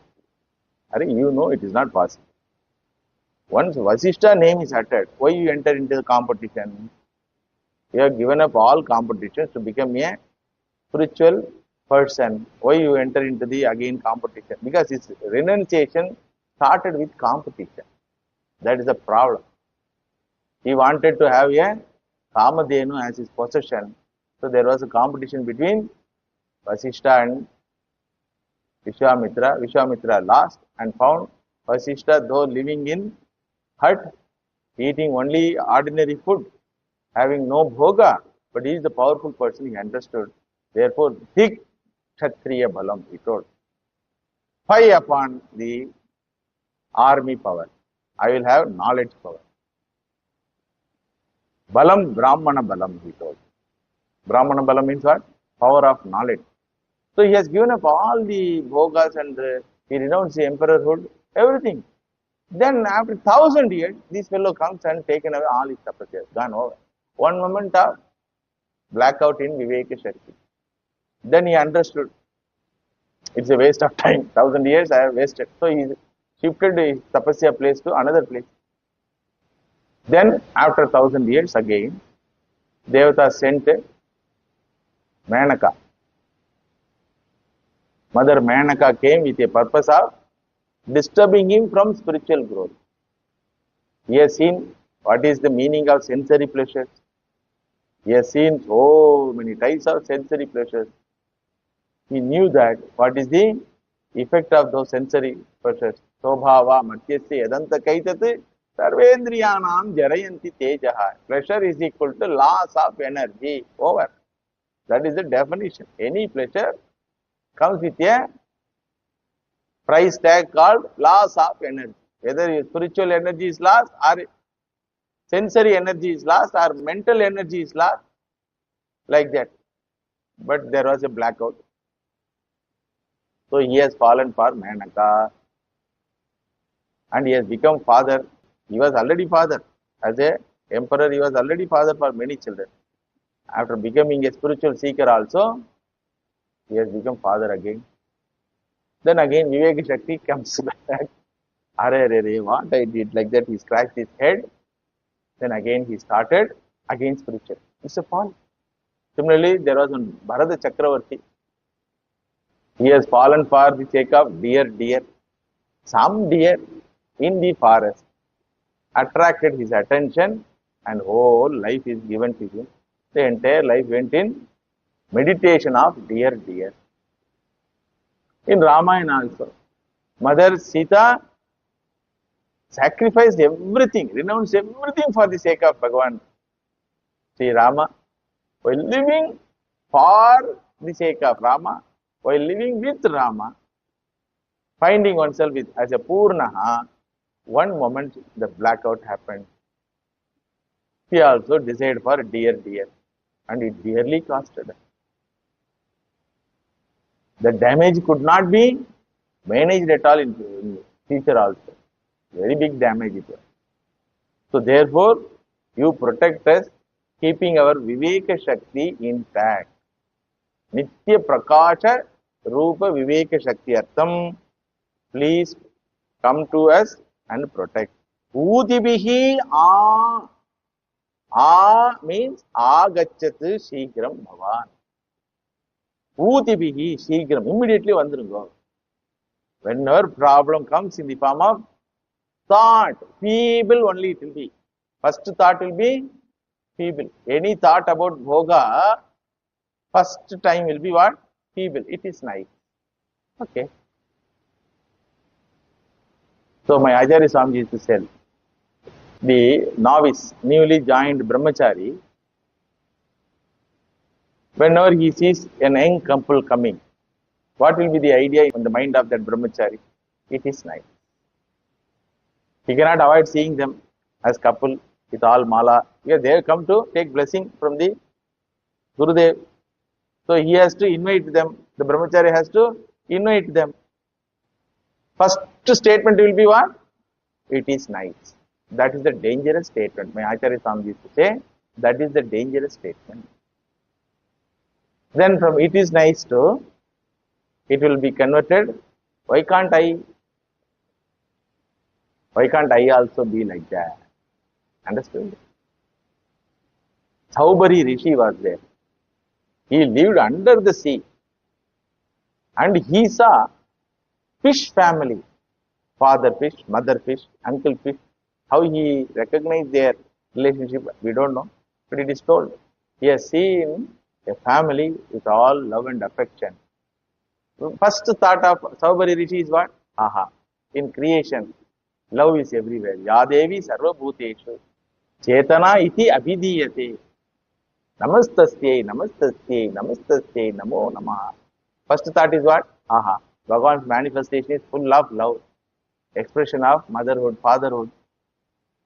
It is not possible. Once Vasishta name is uttered, why you enter into the competition? You have given up all competitions to become a spiritual person. Why you enter into the again competition? Because his renunciation started with competition. That is the problem. He wanted to have a Kamadhenu as his possession. So there was a competition between Vasishta and Vishwamitra. Vishwamitra lost and found Vasishta, though living in hut, eating only ordinary food, having no bhoga, but he is the powerful person, he understood. Therefore, Dik Kshatriya Balam, he told. Fight upon the army power. I will have knowledge power. Balam Brahmana Balam, he told. Brahmana Balam means what? Power of knowledge. So he has given up all the bhogas and he renounced the emperorhood, everything. Then after 1,000 years, this fellow comes and taken away all his tapasyas, gone over. One moment of blackout in Viveka Shakti. Then he understood it's a waste of time. 1,000 years I have wasted. So he shifted his tapasya place to another place. Then after 1,000 years again, Devata sent Manaka. Mother Manaka came with a purpose of disturbing him from spiritual growth. He has seen what is the meaning of sensory pleasures. He has seen so many types of sensory pleasures. He knew that what is the effect of those sensory pleasures. Sobhava Matyasya Vedanta Kaitat Sarvendriyanam Jarayanti Tejaha. Pleasure is equal to loss of energy. Over. That is the definition. Any pleasure comes with a price tag called loss of energy. Whether your spiritual energy is lost or sensory energy is lost or mental energy is lost, like that. But there was a blackout. So he has fallen for Manaka and he has become father. He was already father. As a emperor, he was already father for many children. After becoming a spiritual seeker also, he has become father again. Then again Viveka Shakti comes back. Arre, what I did like that, he scratched his head. Then again he started again spiritual. It's a fall. Similarly, there was one Bharata Chakravarti. He has fallen for the sake of deer. Some deer in the forest attracted his attention and whole life is given to him. The entire life went in meditation of deer. In Ramayana also, Mother Sita sacrificed everything, renounced everything for the sake of Bhagavan Sri Rama, while living for the sake of Rama, while living with Rama, finding oneself as a Purnaha. One moment the blackout happened. He also desired for deer, and it dearly costed. The damage could not be managed at all in future also. Very big damage it was. So therefore, you protect us, keeping our Viveka Shakti intact. Nitya Prakasha Rupa Viveka Shakti Artham. Please come to us and protect. Utibihi A means Agachat Shigram Bhavan. Utibihi Shigram. Immediately vandrungo. Whenever problem comes in the form of thought, feeble only it will be. First thought will be feeble. Any thought about bhoga, first time will be what? Feeble. It is nice. Okay. So my Acharya Swamiji used to say, the novice, newly joined brahmachari, whenever he sees an young couple coming, what will be the idea in the mind of that brahmachari? It is nice. He cannot avoid seeing them as couple with all mala. Yeah, they have come to take blessing from the Gurudev. So he has to invite them. The brahmachari has to invite them. First statement will be what? It is nice. That is the dangerous statement. My Acharya Swamiji used to say, that is the dangerous statement. Then from it is nice to, it will be converted, why can't I? Why can't I also be like that? Understood? Saubari Rishi was there. He lived under the sea. And he saw fish family. Father fish, mother fish, uncle fish. How he recognized their relationship, we don't know. But it is told. He has seen a family with all love and affection. First thought of Saubari Rishi is what? Aha. In creation, love is everywhere. Yadevi sarva bhuteshu. Chetana iti abhidiyate. Namastasye, namastasye, namastasye, namo namaha. First thought is what? Aha. Bhagavan's manifestation is full of love. Expression of motherhood, fatherhood.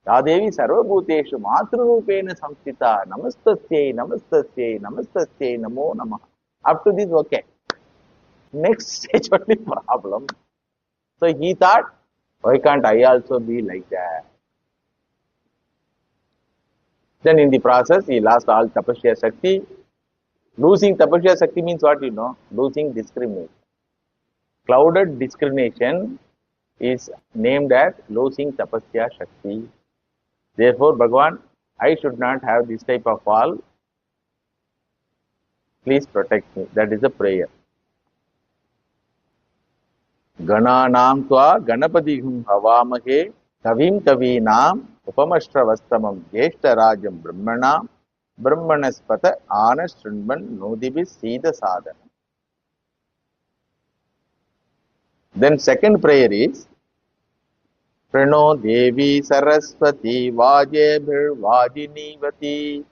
Yadevi Sarvabhuteshu Matrurupena Samstita Namastasyai Namastasyai Namastasyai Namo Namah. Up to this, okay. Next stage only problem. So he thought, why can't I also be like that? Then in the process, he lost all Tapasya Shakti. Losing Tapasya Shakti means what you know? Losing discrimination. Clouded discrimination is named as losing Tapasya Shakti. Therefore, Bhagavan, I should not have this type of fall. Please protect me. That is a prayer. Gananam tva Ganapadihum Havamahe Kavim Kavinam Upamashravastamam Jeshtarajam Brahmanam Brahmanaspata Anasrinman Nodibis Sida Sadhanam. Then second prayer is Prano Devi Saraswati Vajebhir Vajinivati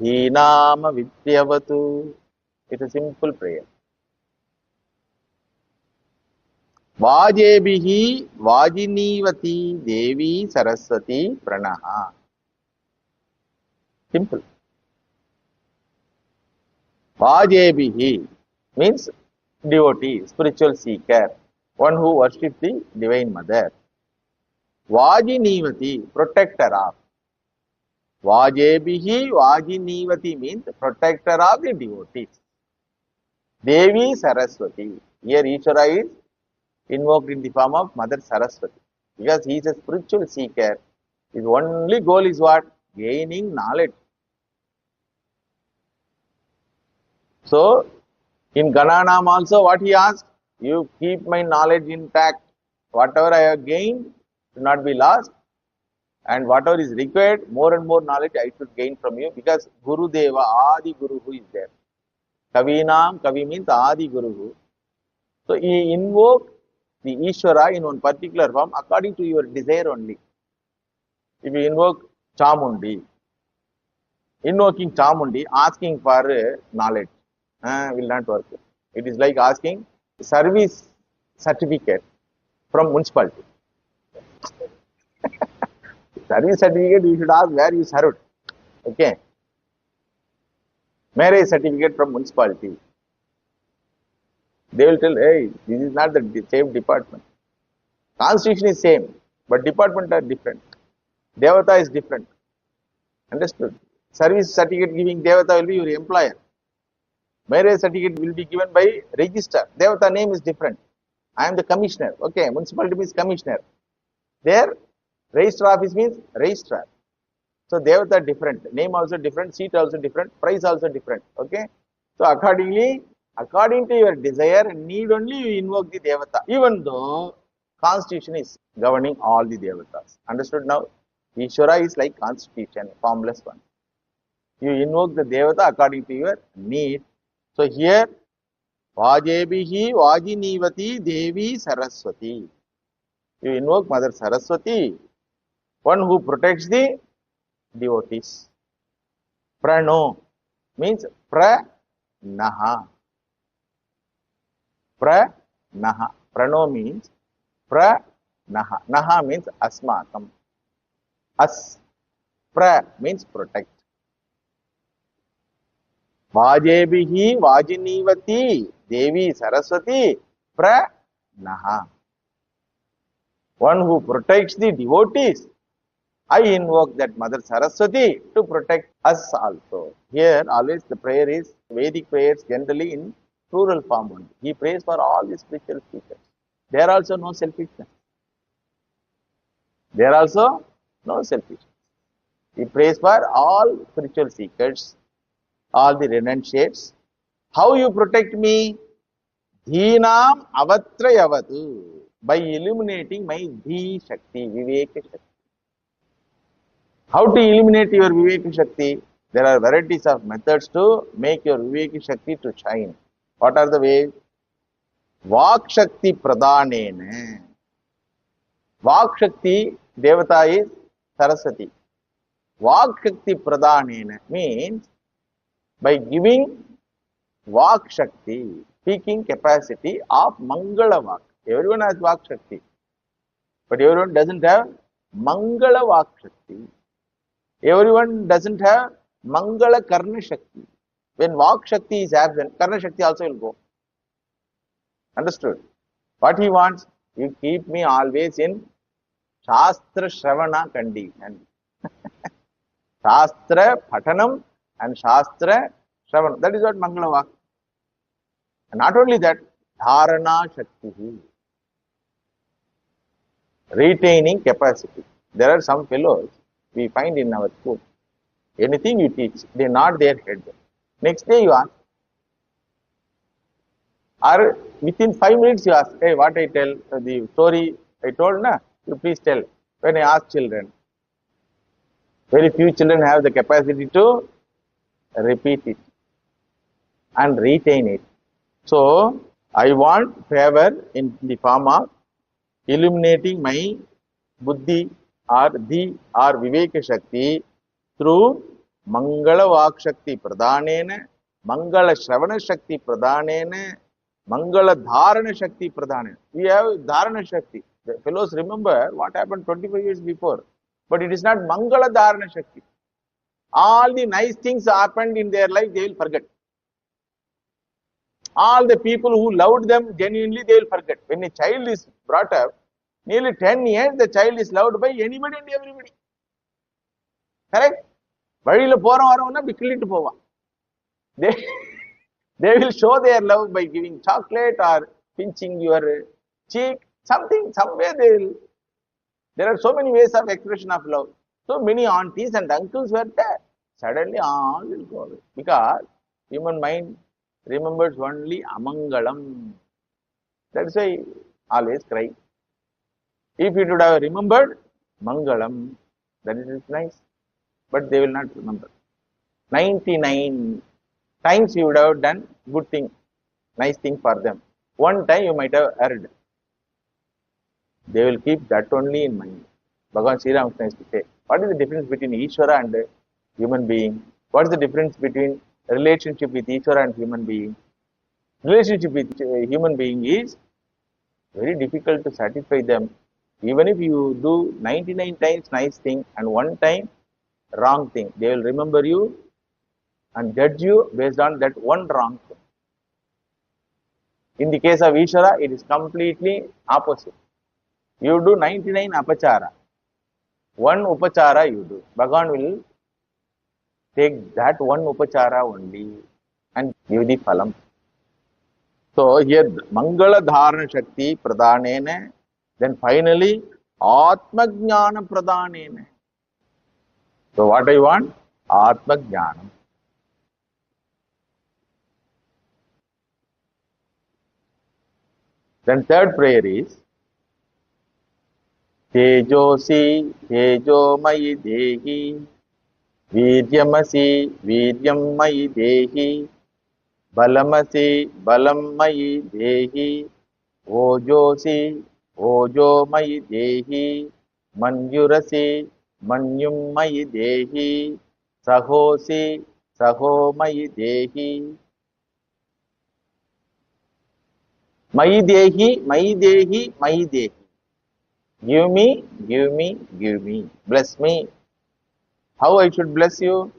Dhinama Vidyavatu. It's a simple prayer. Vajebihi Vajinivati Devi Saraswati Pranaha. Simple. Vajebihi means devotee, spiritual seeker, one who worships the Divine Mother. Vajinivati, protector of. Vajebihi Vajinivati means protector of the devotees. Devi Saraswati. Here Ishvara is invoked in the form of Mother Saraswati. Because he is a spiritual seeker. His only goal is what? Gaining knowledge. So, in Gananam also what he asked? You keep my knowledge intact. Whatever I have gained should not be lost. And whatever is required, more and more knowledge I should gain from you. Because Guru Deva, Adi Guru is there. Kavinam, Kavi means Adi Guru. So, he invoked the Ishvara in one particular form according to your desire only. If you invoke Chamundi, invoking Chamundi, asking for knowledge, will not work. It is like asking service certificate from municipality. Service certificate, you should ask where you served. Okay. Marriage certificate from municipality. They will tell, hey, this is not the same department. Constitution is same, but department are different. Devata is different. Understood? Service certificate giving Devata will be your employer. Marriage certificate will be given by register. Devata name is different. I am the commissioner. Okay, municipality means commissioner. There, registrar office means registrar. So Devata different. Name also different, seat also different, price also different. Okay. So accordingly, according to your desire and need only you invoke the Devata, even though constitution is governing all the Devatas. Understood now? Ishvara is like constitution, formless one. You invoke the Devata according to your need. So here, Vajebihi Vajinivati Devi Saraswati. You invoke Mother Saraswati, one who protects the devotees. Prano means Pranaha. Pranaha. Prano means Pranaha. Naha means Asmakam. As. Pra means protect. Vajebihi Vajinivati Devi Saraswati Pranaha. One who protects the devotees. I invoke that Mother Saraswati to protect us also. Here always the prayer is Vedic prayers generally in plural form only. He prays for all the spiritual seekers. There also no selfishness. There also no selfishness. He prays for all spiritual seekers, all the renunciates. How you protect me? Dhinam avatrayavatu. By illuminating my Dhi Shakti, Viveka Shakti. How to eliminate your Viveka Shakti? There are varieties of methods to make your Viveka Shakti to shine. What are the ways? Vak Shakti Pradhanena. Vak Shakti, Devata is Saraswati. Vak Shakti Pradhanena means by giving Vak Shakti, speaking capacity of Mangala Vak. Everyone has Vak Shakti, but everyone doesn't have Mangala Vak Shakti. Everyone doesn't have Mangala Karna Shakti. When Vak Shakti is absent, Karna Shakti also will go. Understood? What he wants, you keep me always in Shastra Shravana condition. Shastra Patanam and Shastra Shravana. That is what Mangala Vak. And not only that, Dharana Shakti. Retaining capacity. There are some fellows we find in our school. Anything you teach, they nod their head. Next day you ask. Or within 5 minutes you ask, hey, what I tell, the story I told, na, you please tell. When I ask children, very few children have the capacity to repeat it and retain it. So, I want favor in the form of illuminating my buddhi or the or viveka shakti through Mangala Vak Shakti Pradhanena, Mangala Shravana Shakti Pradhanena, Mangala Dharana Shakti Pradhanena. We have Dharana Shakti. The fellows remember what happened 25 years before. But it is not Mangala Dharana Shakti. All the nice things happened in their life, they will forget. All the people who loved them genuinely, they will forget. When a child is brought up, nearly 10 years, the child is loved by anybody and everybody. Correct? வழியில போறோம் வரவனா விக்கிலிட்டு போவான். They will show their love by giving chocolate or pinching your cheek, something, somewhere they will. There are so many ways of expression of love. So many aunties and uncles were there. Suddenly all will go away. Because human mind remembers only Amangalam. That's why always cry. If it would have remembered Mangalam, then it is nice. But they will not remember. 99 times you would have done good thing, nice thing for them. One time you might have erred. They will keep that only in mind. Bhagavan Sri Ramakrishna used to say, what is the difference between Ishvara and human being? What is the difference between relationship with Ishvara and human being? Relationship with human being is very difficult to satisfy them. Even if you do 99 times nice thing and one time wrong thing, they will remember you and judge you based on that one wrong thing. In the case of Ishvara, it is completely opposite. You do 99 apachara, one upachara you do. Bhagavan will take that one upachara only and give the phalam. So here Mangala Dharana Shakti Pradhanena, then finally Atma Jnana Pradhanena. So what I want? Atma Jnanam. Then third prayer is Tejosi Tejomayi Dehi Viryamasi Viryamayi Dehi Balamasi Balamayi Dehi Ojosi Ojomayi Dehi Manjurasi Manyummayi Dehi Sahosi Sahomayi Dehi Mayi Dehi Mayi Dehi Mayi Dehi. Give me, give me, give me. Bless me. How I should bless you?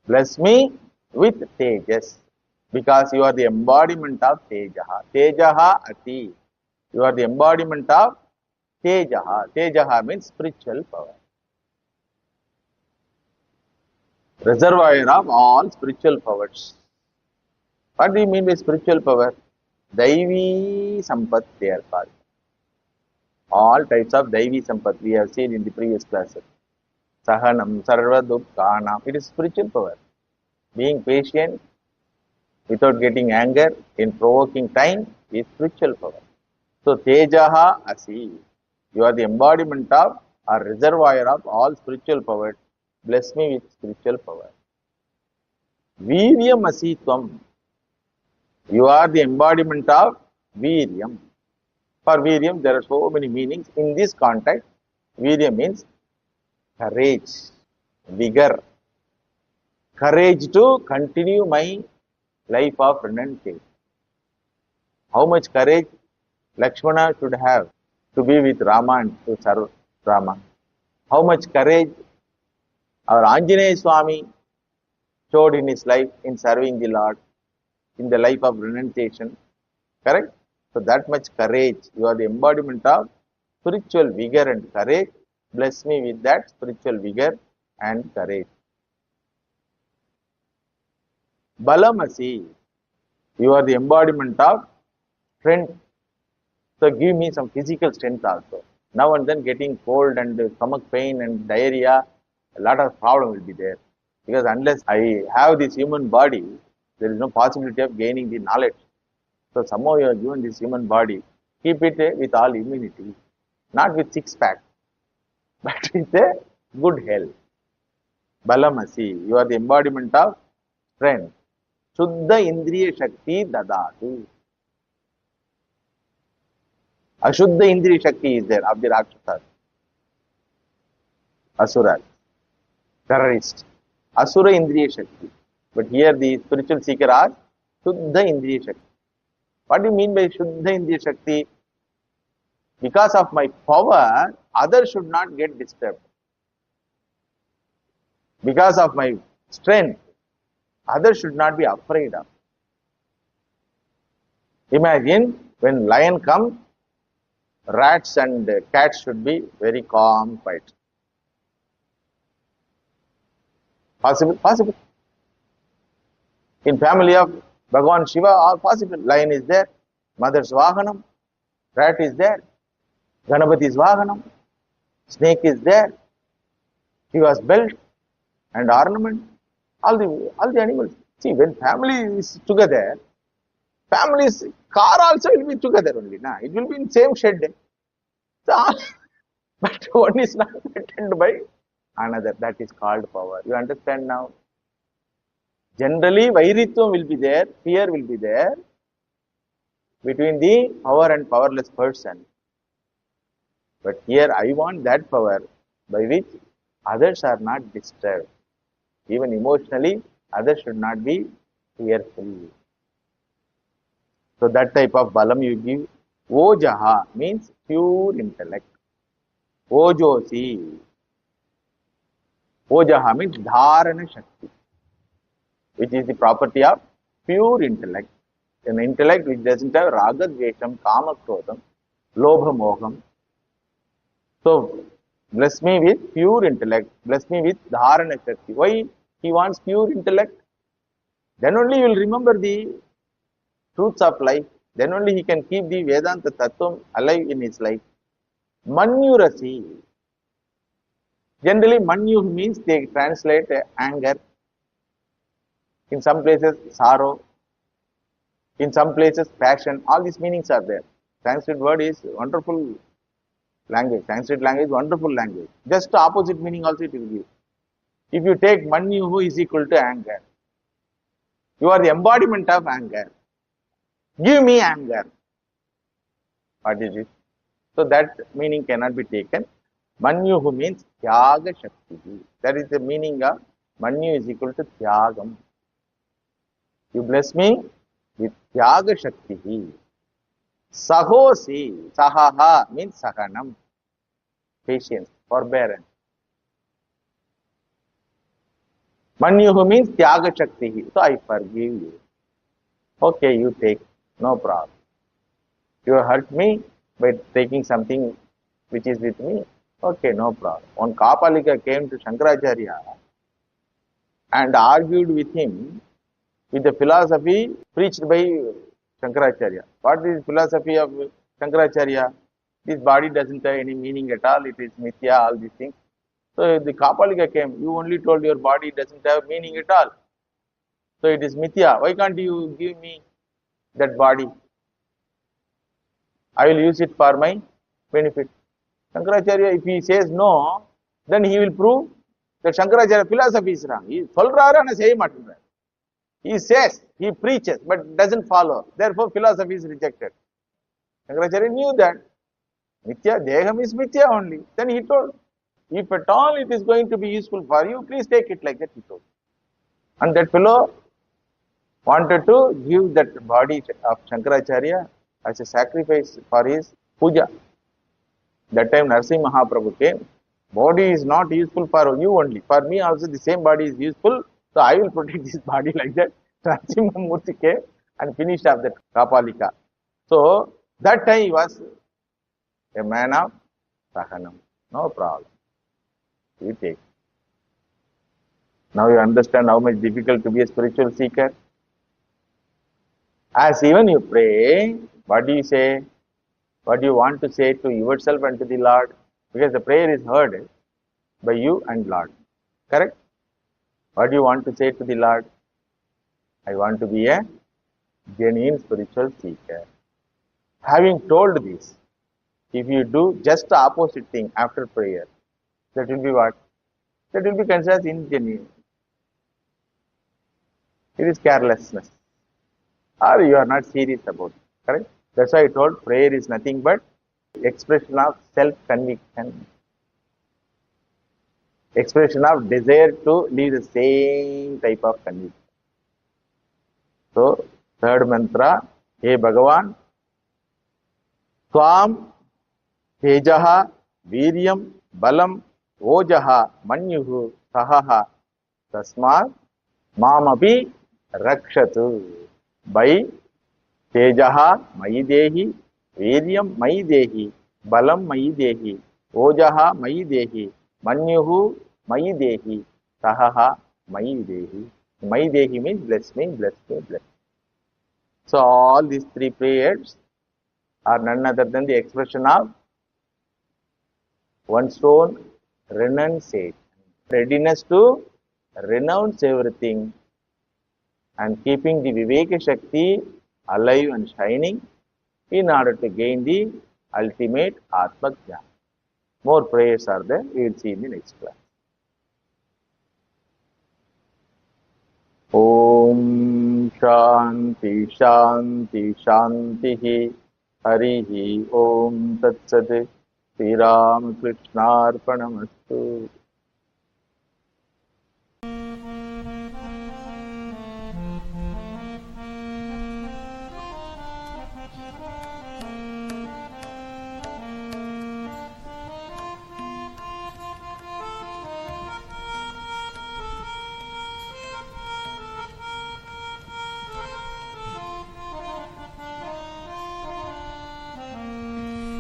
Bless me with Tejas. Because you are the embodiment of Tejaha. Tejaha Ati. You are the embodiment of Tejaha. Tejaha means spiritual power. Reservoir of all spiritual powers. What do you mean by spiritual power? Daivi Sampat they are called. All types of Daivi Sampat we have seen in the previous classes. Sahanam, Sarva Dukkhanam. It is spiritual power. Being patient without getting anger in provoking time is spiritual power. So Tejaha Asi. You are the embodiment of or reservoir of all spiritual powers. Bless me with spiritual power. Viryam Asitvam. You are the embodiment of Viryam. For Viryam, there are so many meanings. In this context, Viryam means courage, vigor, courage to continue my life of renunciation. How much courage Lakshmana should have to be with Rama and to serve Rama. How much courage our Anjaneya Swami showed in his life in serving the Lord, in the life of renunciation. Correct? So that much courage. You are the embodiment of spiritual vigor and courage. Bless me with that spiritual vigor and courage. Balamasi. You are the embodiment of strength. So give me some physical strength also. Now and then getting cold and stomach pain and diarrhea, a lot of problem will be there. Because unless I have this human body, there is no possibility of gaining the knowledge. So somehow you are given this human body, keep it with all immunity, not with six pack, but with a good health. Balamasi, you are the embodiment of strength. Shuddha Indriya Shakti Dadatu. Ashuddha Indriya Shakti is there of the Rakshasas, Asuras, terrorists. Asura Indriya Shakti. But here the spiritual seeker asks, Shuddha Indriya Shakti. What do you mean by Shuddha Indriya Shakti? Because of my power, others should not get disturbed. Because of my strength, others should not be afraid of. Imagine when lion comes, rats and cats should be very calm, quiet. Possible? Possible. In family of Bhagavan Shiva, all possible. Lion is there, mother's Vahanam, rat is there, Ganapati's Vahanam, snake is there, Shiva's belt and ornament, all the animals. See, when family is together, family's car also will be together only. Nah? It will be in same shed. So, but one is not threatened by another. That is called power. You understand now? Generally, Vairitvam will be there, fear will be there between the power and powerless person. But here I want that power by which others are not disturbed. Even emotionally, others should not be fearful. So that type of balam you give. Ojaha means pure intellect. Ojosi. Ojaha means dharana shakti, which is the property of pure intellect. An intellect which doesn't have raga, dvesham, kama, krodham, lobha, moham. So, bless me with pure intellect. Bless me with dharana shakti. Why he wants pure intellect? Then only you will remember the truths of life. Then only he can keep the Vedanta Tattvam alive in his life. Manyurasi. Generally, Manyu means they translate anger. In some places, sorrow. In some places, passion. All these meanings are there. Sanskrit word is wonderful language. Sanskrit language is wonderful language. Just the opposite meaning also it will give. If you take Manyuhu is equal to anger. You are the embodiment of anger. Give me anger. What is it? So that meaning cannot be taken. Manyuhu means Tyaga Shakti. That is the meaning of Manyu is equal to Tyagam. You bless me with Tyaga Shakti. Sahosi. Sahaha means Sahanam. Patience, forbearance. Manyuhu means Tyaga Shakti. So I forgive you. Okay, you take. No problem. You hurt me by taking something which is with me. Okay, no problem. One Kapalika came to Shankaracharya and argued with him with the philosophy preached by Shankaracharya. What is philosophy of Shankaracharya? This body doesn't have any meaning at all. It is mithya, all these things. So the Kapalika came. You only told your body doesn't have meaning at all. So it is mithya. Why can't you give me that body? I will use it for my benefit. Shankaracharya, if he says no, then he will prove that Shankaracharya philosophy is wrong. He says, he preaches, but doesn't follow. Therefore, philosophy is rejected. Shankaracharya knew that. Mithya, Deham is Mithya only. Then he told, if at all it is going to be useful for you, please take it like that, he told. And that fellow wanted to give that body of Shankaracharya as a sacrifice for his puja. That time Narsimha Mahaprabhu came. Body is not useful for you only. For me also the same body is useful. So I will protect this body like that. Narsimha Murti came and finished up that Kapalika. So that time he was a man of Sahanam. No problem. You take. Now you understand how much difficult to be a spiritual seeker. As even you pray, what do you say? What do you want to say to yourself and to the Lord? Because the prayer is heard by you and Lord. Correct? What do you want to say to the Lord? I want to be a genuine spiritual seeker. Having told this, if you do just the opposite thing after prayer, that will be what? That will be considered as ingenuine. It is carelessness. Or you are not serious about it. Correct? That's why I told prayer is nothing but expression of self-conviction. Expression of desire to live the same type of conviction. So, third mantra, Hey Bhagavan, Swam, Tejaha, Viryam, Balam, Ojaha, Manyuhu, Sahaha, Tasmat, Mamapi, Rakshatu. By Tejaha Mayi Dehi, Viryam Mayi Dehi, Balam Mayi Dehi, Ojaha Mayi Dehi, Manyuhu Mayi Dehi, Sahaha Mayi Dehi. Mayi Dehi means bless me, bless me, bless me. So all these three prayers are none other than the expression of one's own renunciation, readiness to renounce everything and keeping the Viveka Shakti alive and shining in order to gain the ultimate Atma Jnana. More prayers are there, we will see in the next class. Om Shanti Shanti Shanti Harihi Om Tat Sat Sri Ram Krishna Arpanamastu.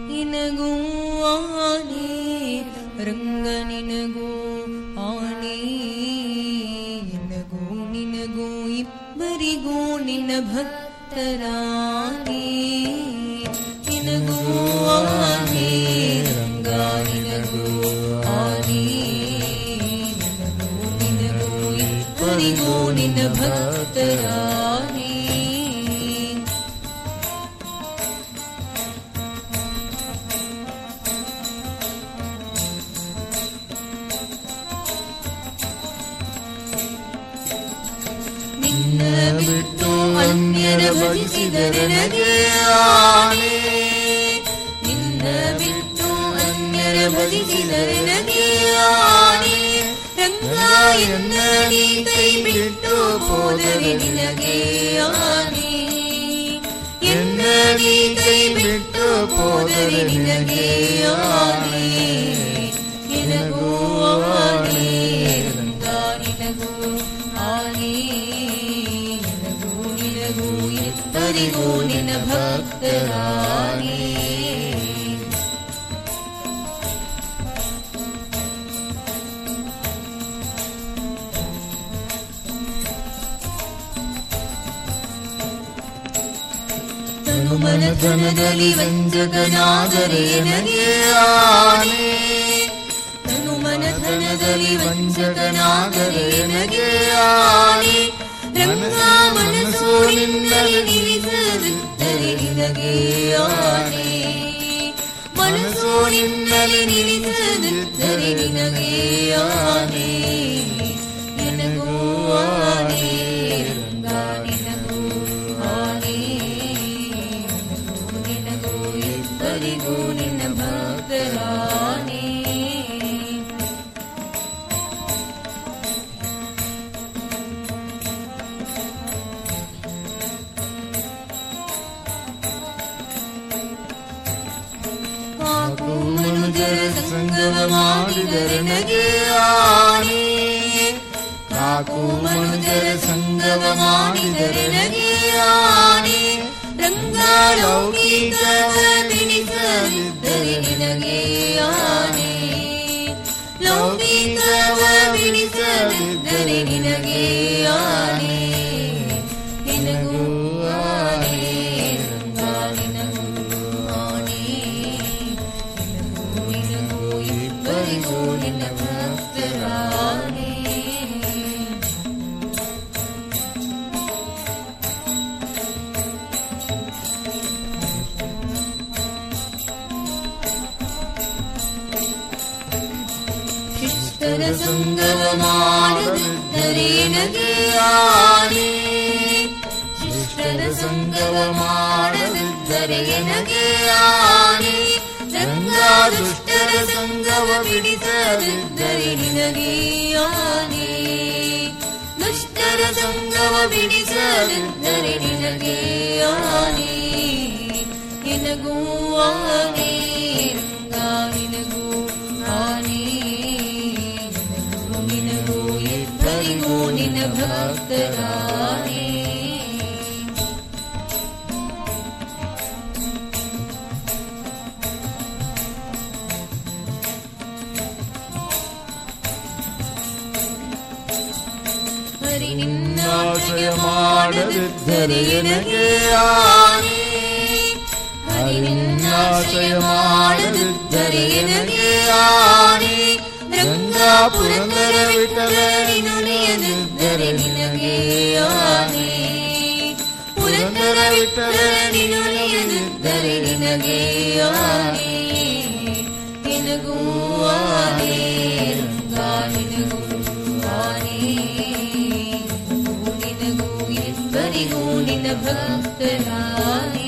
ನಿನಗೂ ಆನೆ ರಂಗ ನಿನಗೂ ಆನೆ ನಿನಗೂ ಇಬ್ಬರಿಗೂ ನಿನ್ನ ಭಕ್ತರಾನೆ ನಿನಗೂ ಆನೆ ರಂಗ ನಿನಗೂ ಆನೆ ನಿನಗೂ ಇಬ್ಬರಿಗೂ ನಿನ್ನ ಭಕ್ತರಾನೆ ಬಿಟ್ಟು ಅನ್ಯರ ಭಜಿಸಿದರೆ ನನಗೆ ಆನೆ ನಿನ್ನ ಬಿಟ್ಟು ಅನ್ಯರ ಭಜಿಸಿದರೆ ನನಗೆ ಆನೆ ರಂಗ ಎನ್ನ ನೀ ಕೈ ಬಿಟ್ಟು ಹೋದರೆ ನಿನಗೆ ಆನೆ ಎನ್ನ ನೀ ಕೈ ಬಿಟ್ಟು ಹೋದರೆ ನಿನಗೆ ಆನೆ ನಿನಗೂ ಆನೆ ರಂಗ ನಿನಗೂ ಆನೆ ಇಬ್ಬರಿಗೂ ನಿನ್ನ ಭಕ್ತರಾನೆ ತನು ಮನಧನದಲ್ಲಿ ವಂಚಕನಾದರೆ ನನಗೆ ಆನೆ ತನು ಮನಧನದಲ್ಲಿ ವಂಚಕನಾದರೆ ನನಗೆ ಆನೆ ರಂಗ ಮನಸ್ಸು ನಿನ್ನಲ್ಲಿ ನಿಲ್ಲಿಸದಿದ್ದರೆ ನಿನಗೆ ಆನೆ ಮನಸ್ಸು ನಿನ್ನಲ್ಲಿ ನಿಲ್ಲಿಸದಿದ್ದರೆ ನಿನಗೆ ಆನೆ ನಿನಗೂ ಆನೆ ರಂಗ ನಿನಗೂ ಆನೆ ನಿನಗೂ ಇಬ್ಬರಿಗೂ ನಿನ್ನ ಭಕ್ತರಾನೆ ದುಷ್ಟರ ಸಂಗವ ಮಾಡಿದರೆ ನಗೆ ಆನೆ. ಕಾಕು ಮನುಜರ ಸಂಗವ ಮಾಡಿದರೆ ನಗೆ ಆನೆ. ರಂಗ ಲೌಕಿಕವ ಬಿಡಿಸದಿದ್ದರೆ ನಿನಗೆ ಆನೆ. ಲೌಕಿಕವ ಬಿಡಿಸದಿದ್ದರೆ ನಿನಗೆ ಆನೆ. ನಿನಗೂ ಆನೆ ರಂಗ ನಿನಗೂ ಆನೆ. ನಿನಗೂ ಇಬ್ಬರಿಗೂ ನಿನ್ನ ಭಕ್ತರಾನೆ. ಶಿಷ್ಟರ ಸಂಗವ ಮಾಡದಿದ್ದರೆ ನಗೆ ಆನೆ. ಶಿಷ್ಟರ ಸಂಗವ ಮಾಡದಿದ್ದರೆ ನಗೆ ಆನೆ. ರಂಗ ದುಷ್ಟರ ಸಂಗವ ಬಿಡಿಸದಿದ್ದರೆ ನಿನಗೆ ಆನೆ. ದುಷ್ಟರ ಸಂಗವ ಬಿಡಿಸದಿದ್ದರೆ ನಿನಗೆ ಆನೆ. ನಿನಗೂ ಆನೆ ರಂಗ ನಿನಗೂ ಆನೆ. ನಿನಗೂ ಇಬ್ಬರಿಗೂ ನಿನ್ನ ಭಕ್ತರಾನೆ. ಹರಿ ನಿನ್ನಾಶ್ರಯ ಮಾಡದಿದ್ದರೆ ನಿನಗೆ ಆನೆ. ಹರಿ ನಿನ್ನಾಶ್ರಯ ಮಾಡದಿದ್ದರೆ ನಿನಗೆ ಆನೆ. ರಂಗ ಪುರಂದರ ವಿಠಲ ನಿನುಳಿಯದಿದ್ದರೆ ನಿನಗೆ ಆನೆ. ಪುರಂದರ ವಿಠಲ ನಿನುಳಿಯದಿದ್ದರೆ ನಿನಗೆ ಆನೆ. ನಿನಗೂ ಆನೆ ರಂಗ ನಿನಗೂ ಆನೆ. ನಿನಗೂ ಇಬ್ಬರಿಗೂ ನಿನ್ನ ಭಕ್ತರಾನೆ.